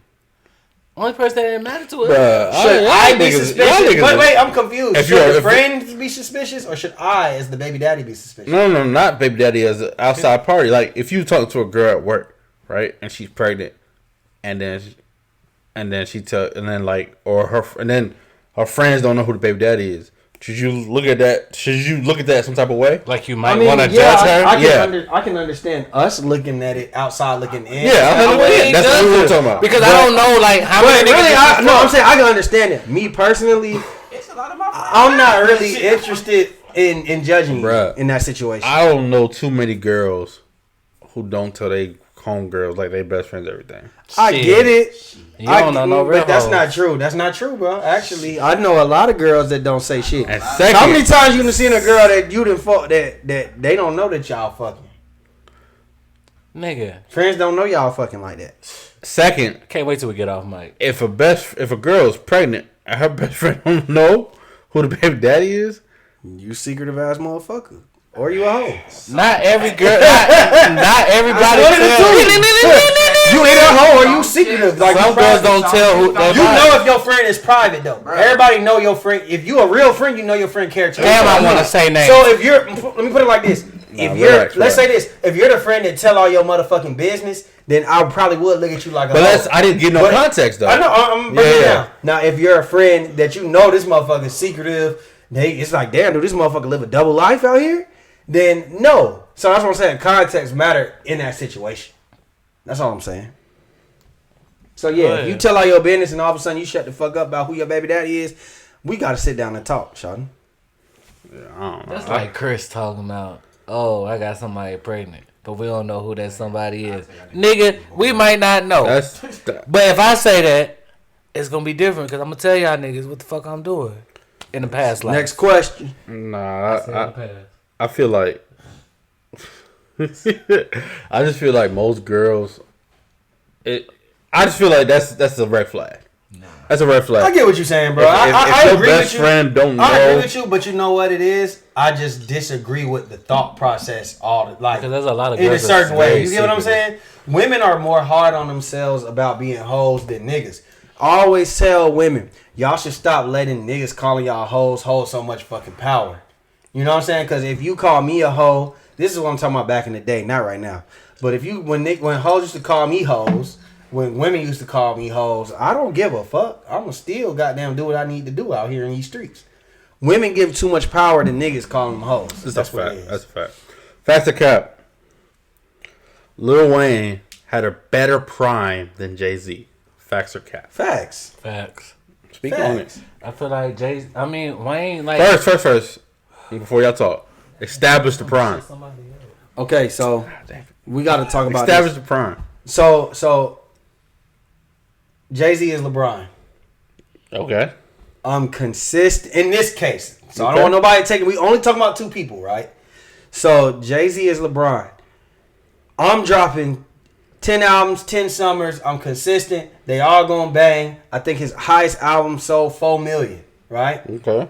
Only person that didn't matter to us. Should I be suspicious? Wait, I'm confused. Should the friends be suspicious, or should I, as the baby daddy, be suspicious? No, not baby daddy as an outside party. Like if you talk to a girl at work, right, and she's pregnant, and then her friends don't know who the baby daddy is. Should you look at that? Some type of way? Like you might want to judge her? I can understand us looking at it outside, looking in. Yeah, that's what we're talking about. Because I don't know, like, how many niggas. I'm saying I can understand it. Me personally, I'm not really interested in judging you in that situation. I don't know too many girls who don't tell they homegirls like they best friends everything. I get it. You don't know no real but that's not true. That's not true, bro. Actually, I know a lot of girls that don't say shit. And second, how many times you done seen a girl that you done fuck that they don't know that y'all fucking? Nigga, friends don't know y'all fucking like that. Second, can't wait till we get off mic. If a girl is pregnant and her best friend don't know who the baby daddy is, you secretive ass motherfucker. Or you a hoe. Not every girl. Not everybody. You either a hoe or you secretive. Like some girls don't tell who. You know if your friend is private though. Right. Everybody know your friend. If you a real friend, you know your friend character. Damn, I want to say names. So if you're, let me put it like this. Let's say this. If you're the friend that tell all your motherfucking business, then I probably would look at you like a hoe. I didn't get no context though. I know. I'm breaking it down. Now, if you're a friend that you know this motherfucker's secretive, it's like, damn, dude, this motherfucker live a double life out here. Then no. So that's what I'm saying. Context matter in that situation. That's all I'm saying. So yeah, if you tell all your business and all of a sudden you shut the fuck up about who your baby daddy is, we gotta sit down and talk, Sean. Yeah, I don't know. That's like Chris talking about, oh, I got somebody pregnant, but we don't know who that somebody is. Nigga, we might not know. But if I say that, it's gonna be different because I'm gonna tell y'all niggas what the fuck I'm doing in the past life. Next question. Nah, I feel like I just feel like most girls I just feel like that's a red flag. That's a red flag. I get what you're saying, bro. If I your agree best with you. friend don't know, I agree with you, but you know what it is? I just disagree with the thought process. Like Because there's a lot of in a girls that's certain way. very You get what I'm saying? Women are more hard on themselves about being hoes than niggas. I always tell women, y'all should stop letting niggas calling y'all hoes hold so much fucking power. You know what I'm saying? Because if you call me a hoe, this is what I'm talking about back in the day, not right now. But if you when hoes used to call me hoes. When women used to call me hoes, I don't give a fuck. I'ma still goddamn do what I need to do out here in these streets. Women give too much power to niggas calling them hoes. That's what it is. That's a fact. Facts or cap. Lil Wayne had a better prime than Jay-Z. Facts or cap. Facts. Speak on it. I feel like Wayne, like First. Before y'all talk, establish the prime. Okay, so we got to talk about establish this. the prime. So Jay-Z is LeBron. Okay. I'm consistent in this case. So I Okay. don't want nobody taking. We only talking about two people, right? So Jay-Z is LeBron. I'm dropping 10 albums, 10 summers. I'm consistent. They all gonna bang. I think his highest album sold 4 million, right? Okay.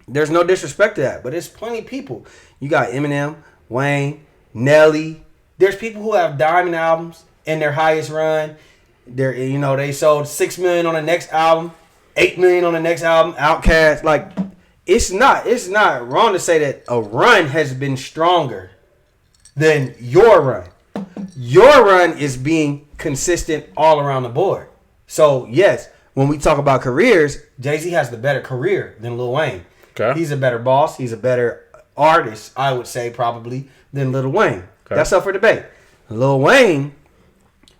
There's no disrespect to that, but there's plenty of people. You got Eminem, Wayne, Nelly. There's people who have diamond albums in their highest run. They sold 6 million on the next album, 8 million on the next album. Outkast, like it's not wrong to say that a run has been stronger than your run. Your run is being consistent all around the board. So yes, when we talk about careers, Jay-Z has the better career than Lil Wayne. Okay. He's a better boss. He's a better artist, I would say, probably, than Lil Wayne. Okay. That's up for debate. Lil Wayne,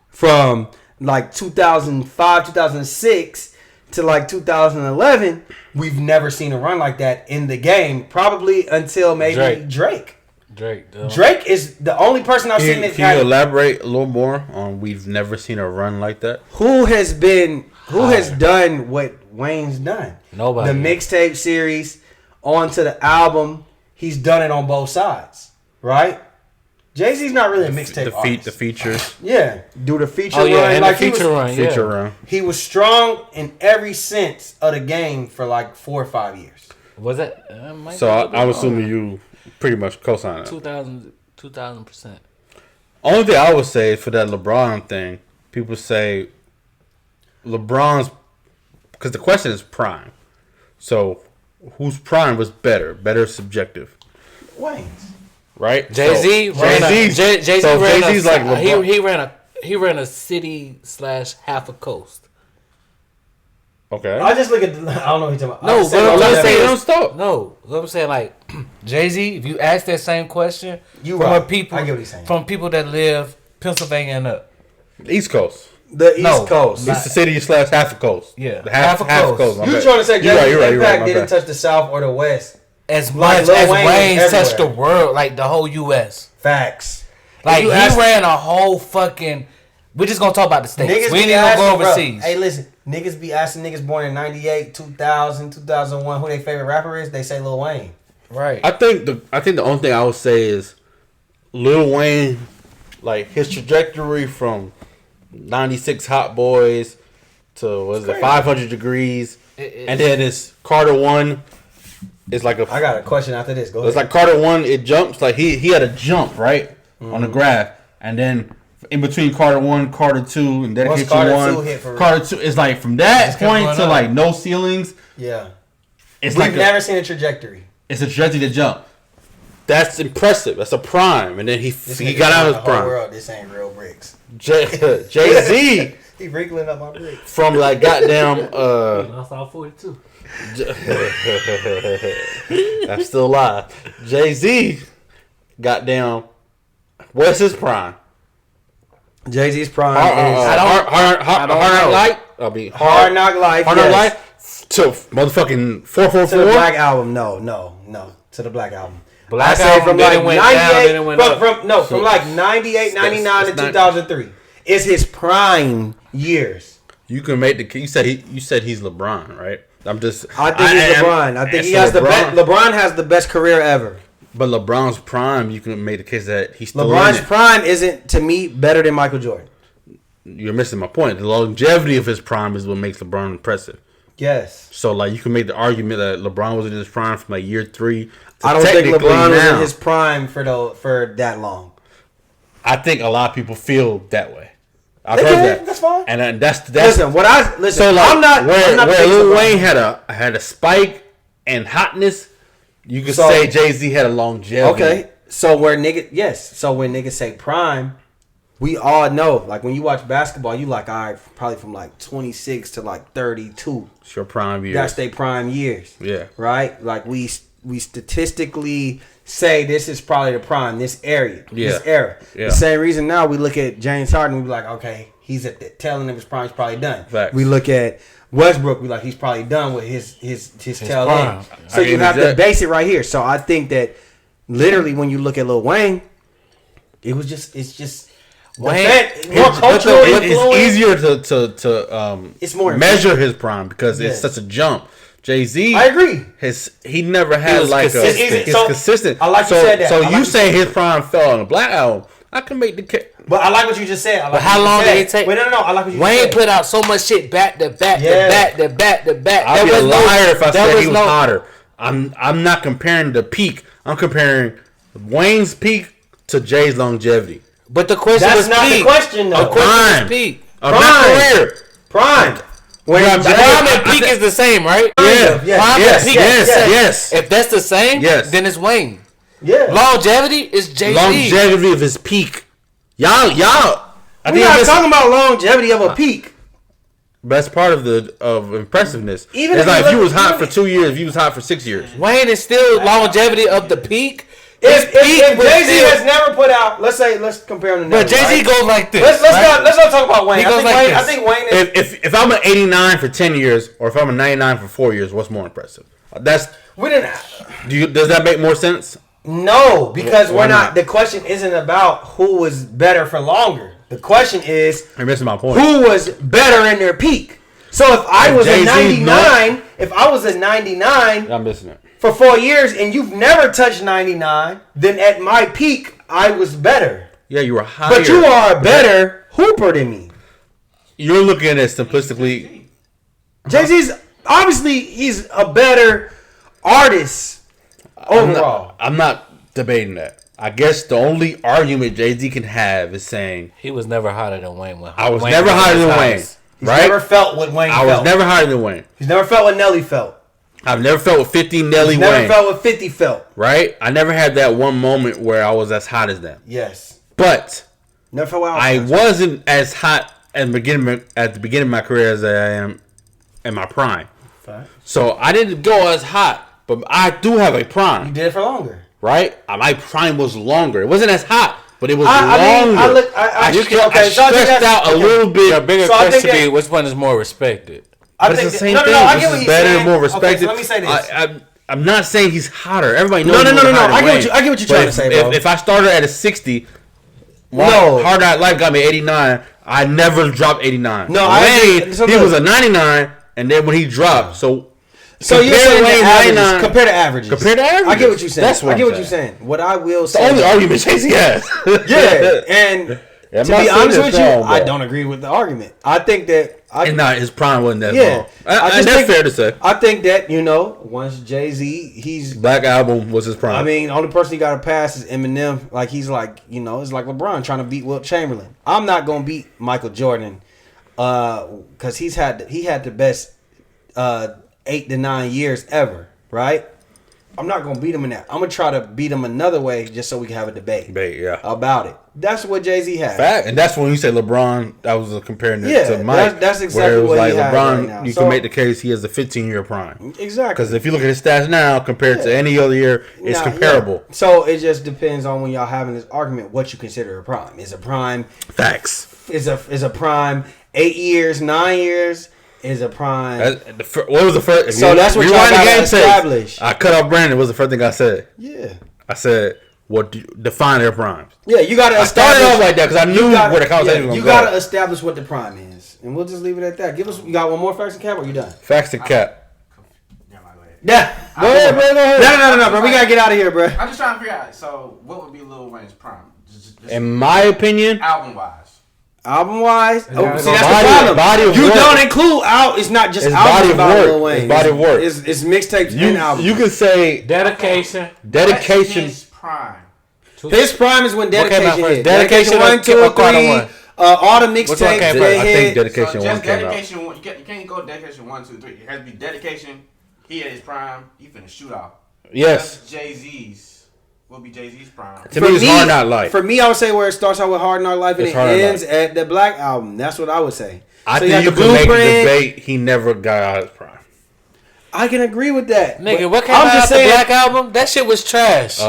from like 2005, 2006 to like 2011, we've never seen a run like that in the game. Probably until maybe Drake. Drake is the only person I've seen that Can you elaborate a little more on we've never seen a run like that? Who has done what Wayne's done? Nobody. The mixtape series onto the album, he's done it on both sides, right? Jay-Z's not really a mixtape artist. The features. Yeah, do the feature run. And like the feature run. Feature run. He was strong in every sense of the game for like 4 or 5 years. Was that? So I'm assuming you pretty much co-sign that. 2000%. Only thing I would say for that LeBron thing, people say LeBron's, because the question is prime. So whose prime was better? Better subjective. Wayne's. Right? Jay-Z Jay-Z's like LeBron. he ran a city / half a coast. Okay. I just look at I don't know what you're talking about. No, but I'm saying don't stop. No, what I'm saying, like Jay-Z, if you ask that same question You from right. a people I get what he's saying. from people that live Pennsylvania and up. East Coast. The East Coast. It's the city / half a coast. Yeah. The half a coast. You trying to say Jay-Z's you're impact my didn't bad. touch the South or the West? As Like much Lil as Wayne Wayne is touched the everywhere. world, like the whole U.S. Facts. Like he you ask- ran a whole fucking. We're just gonna talk about the states. Niggas We ain't be even gonna asking, go bro. overseas. Hey, listen. Niggas be asking niggas born in 98, 2000, 2001 who their favorite rapper is. They say Lil Wayne. Right. I think the only thing I would say is Lil Wayne, like his trajectory from 96 Hot Boys to 500 Degrees, and then it's Carter 1. It's like I got a question after this. Go ahead. It's like Carter 1. It jumps like he had a jump right on the graph, and then in between Carter 1, Carter 2, and Dedication Carter 1, 2 hit for Carter 2. It's like from that Just kept point going to up. like no ceilings. Yeah. It's We've like never seen a trajectory. it's a trajectory to jump. That's impressive. That's a prime, and then he This he nigga got out of telling his the whole prime. world this ain't real bricks. Jay-Z He wrinkling up my bricks. from like goddamn Lost all 42. that's still alive. Jay-Z goddamn what's his prime? Jay-Z's prime Hard Knock Life? I mean Hard Knock Life. Hard Knock Life to motherfucking 444. To the Black Album. No. To the Black Album. Black I say Album, from then like it went down, 98, then it went up. from like 98, 99 to it's not- 2003. It's his prime years. You can make the you said he's LeBron, right? I think he's LeBron. I think he so has the best. LeBron has the best career ever. But LeBron's prime, you can make the case that he's still in LeBron's it. prime isn't to me better than Michael Jordan. you're missing my point. The longevity of his prime is what makes LeBron impressive. Yes. So like you can make the argument that LeBron was in his prime from like year 3. I don't think LeBron was in his prime for that long. I think a lot of people feel that way. I've heard that. That's fine. And that's listen. So like, I'm not. Where Lil Wayne had a spike and hotness, you could say Jay-Z had a longevity. Okay. So when niggas say prime, we all know. Like when you watch basketball, you like, all right, probably from like 26 to like 32. It's your prime years. That's their prime years. Yeah. Right. Like we statistically say this is probably the prime, this area, this era. Yeah. The same reason now we look at James Harden, we be like, okay, he's at the tail end of his prime, he's probably done. Facts. We look at Westbrook, we like, he's probably done with his tail prime. end. So you have to base it right here. So I think that literally when you look at Lil Wayne, it's just Wayne, more cultural it's easier to it's more measure his prime because it's such a jump. Jay-Z, I agree. He never had like consistent. I like you said that. So you saying his prime fell on the Black Album? I can make the case. But I like what you just said. But how long did it take? Wait, no. I like what you Wayne said. put out so much shit back to back to back. I'd be a liar if I said he was hotter. I'm not comparing the peak. I'm comparing Wayne's peak to Jay's longevity. But the question That's was not peak. the question though. The question was peak. Not career. Prime. Prime and peak is the same, right? Yeah. Yes. If that's the same, then it's Wayne. Yeah. Longevity is Jay-Z. Longevity of his peak. Y'all. We're not talking about longevity of a peak. That's part of impressiveness. Even it's like if you was hot for 2 years, if you was hot for 6 years. Wayne is still longevity of the peak. If Jay-Z has never put out, let's compare them to But Jay-Z goes like this. Let's not talk about Wayne. I think Wayne is. If I'm an 89 for 10 years, or if I'm a 99 for 4 years, what's more impressive? Does that make more sense? No, because we're not. The question isn't about who was better for longer. The question is, you're missing my point. Who was better in their peak? So if I was a 99, I'm missing it. For 4 years, and you've never touched 99, then at my peak, I was better. Yeah, you were higher. But you are a better hooper than me. You're looking at it simplistically. Jay-Z's, obviously, he's a better artist overall. I'm not debating that. I guess the only argument Jay-Z can have is saying he was never hotter than Wayne. I was never hotter than Wayne. He's never felt what Wayne felt. I was never hotter than Wayne. He's never felt what Nelly felt. I've never felt what 50 Nelly Wayne. Never felt what 50 felt. Right? I never had that one moment where I was as hot as them. Yes. But never felt I wasn't as hot at the beginning of my career as I am in my prime. Fact. So I didn't go as hot, but I do have a prime. You did it for longer. Right? My prime was longer. It wasn't as hot, but it was longer. I stretched out a little bit. The bigger question be which one is more respected. It's the same thing. This is better, more respected. Okay, so let me say this. I'm not saying he's hotter. Everybody knows. No. I get what you're trying to say, bro. If I started at a 60, Hard Knock Life got me 89. I never dropped 89. No, he was a 99, and then when he dropped, so you're saying compare to averages. Compare to averages. I get what you're saying. That's what I get what you're saying. What I will say. The only argument Jay-Z has. Yeah, and to be honest with you, I don't agree with the argument. I think that his prime wasn't that long. That's fair to say. I think that once Jay-Z, he's Black Album was his prime. I mean, only person he got to pass is Eminem. Like he's like it's like LeBron trying to beat Wilt Chamberlain. I'm not gonna beat Michael Jordan, because he had the best 8 to 9 years ever, right? I'm not gonna beat him in that. I'm gonna try to beat him another way just so we can have a debate about it. That's what Jay-Z had. Fact, and that's when you say LeBron. That was comparing to Mike. That's exactly what he has LeBron. Right now. You can make the case he has a 15-year prime. Exactly. Because if you look at his stats now compared to any other year, it's comparable. Yeah. So it just depends on when y'all having this argument what you consider a prime. Is a prime facts? Is a prime 8 years, 9 years? Is a prime. What was the first? So that's what y'all gotta establish. I cut off Brandon. What was the first thing I said? Yeah. I said, define their primes. Yeah, you gotta establish. I started off like that because I knew where the conversation was going. You gotta establish what the prime is, and we'll just leave it at that. You got one more facts and cap, or you done? Facts and cap. Yeah. Go ahead, bro. No, bro. We gotta get out of here, bro. I'm just trying to figure out. So, what would be Lil Wayne's prime? In my opinion, album wise. Album wise, gotta see go that's body- the problem. body of You work. don't include out. It's not just It's albums body of about work. Lil Wayne. It's body of work. It's mixtapes and albums. You can say Dedication. dedication. His prime. His prime is when What came out Dedication first? hit. Dedication Dedication 1, 2, or and Carter 3. one? All the Which one mixtapes came they first? I think hit. dedication So one just came out. dedication one. You can't go dedication 1, 2, 3. It has to be dedication. He at his prime. He finna shoot off. Yes. Jay Z's. What be Jay Z's prime? To me, it's Hard Knock Life. For me, I would say where it starts out with Hard Knock Life and It's it Hard Knock ends Life. at the Black Album. That's what I would say. I So think you have the can make the Blueprint. debate. He never got out of his prime. I can agree with that. Nigga, but what came I'm out just the saying, Black Album? That shit was trash.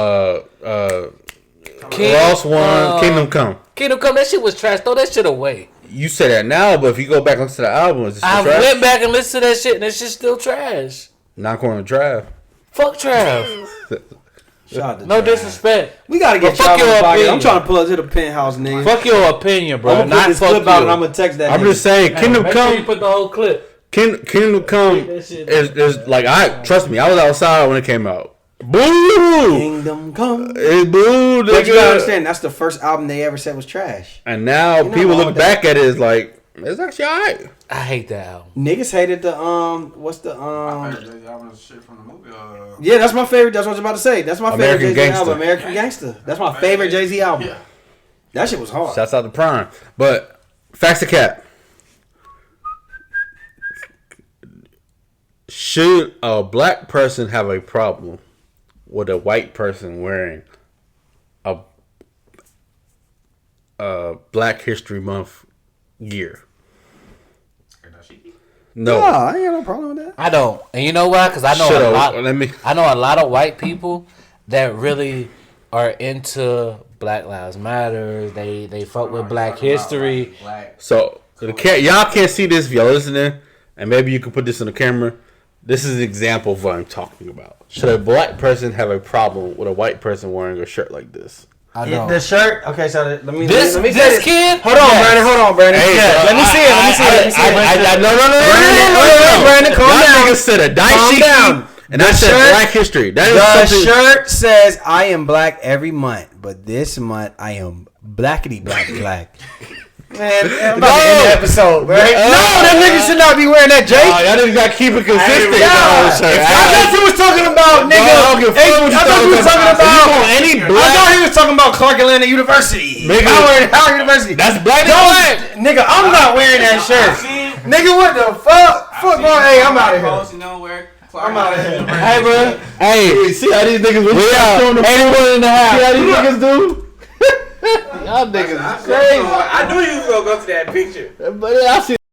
Ross one, Kingdom Come. Kingdom Come, that shit was trash. Throw that shit away. You say that now, but if you go back onto the album, it's I just trash. went back and listened to that shit, and that shit's still trash. Non-corner Drive. Fuck Trav. shout out to No Trav. disrespect. We gotta get But fuck Trav on your the podcast. opinion. I'm trying to pull up to the penthouse, nigga. Fuck your opinion, bro. I'm gonna put Not this fuck clip out and you. I'm gonna text that. I'm nigga. just saying, Kingdom Make sure you Come. put the whole clip. Kingdom Come That shit- is like trust me. I was outside when it came out. Boo! Kingdom Come. It's boo, But you gotta nigga. understand, that's the first album they ever said was trash. And now You're not people wrong look with back at it as like it's actually alright. I hate that album. Niggas hated the what's the My favorite Jay Z album is shit from the movie. yeah, that's my favorite. That's what I was about to say. That's my American favorite Jay Z Gangsta. album, American Gangster. That's my favorite Jay Z album. Yeah. That shit was hard. Shouts out to Prime. But facts of cap. Should a black person have a problem with a white person wearing a Black History Month gear? No. No, I ain't got no problem with that. I don't, and you know why? Because I know Shut a up. lot. Let me- I know a lot of white people that really are into Black Lives Matter. They fuck with Black history. So y'all can't see this if y'all listening, and maybe you can put this on the camera. This is an example of what I'm talking about. Should a black person have a problem with a white person wearing a shirt like this? I don't. The shirt. Okay, so let me This say this kid. Hold on, Yes. Brandon. Hold on, Brandon. Hey, Yeah, bro, let me see it. Let me see it. Let me see it. No. Brandon, calm Y'all down. niggas said a Calm dicey down. and The I said shirt- Black History. That The is something. shirt says I am black every month, but this month I am blackity black. Man, I'm about to end the episode, right? No, that nigga should not be wearing that, Jake. Oh, y'all niggas got to keep it consistent. Yeah. Oh, sir. I thought you was talking about, nigga. I don't give a fuck what you I thought you was talking If you about. want any I black, thought he was talking about Clark Atlanta University. Nigga. Howard University. that's black. Nigga, I'm not wearing that shirt. Nigga, what the fuck? Fuck, bro. Hey, I'm out of here. I'm out of here. Hey, bro. Hey, see how these niggas? We are 81 and a half. See how these niggas do? Y'all niggas is crazy. I knew you was gonna go to that picture. But yeah, I see.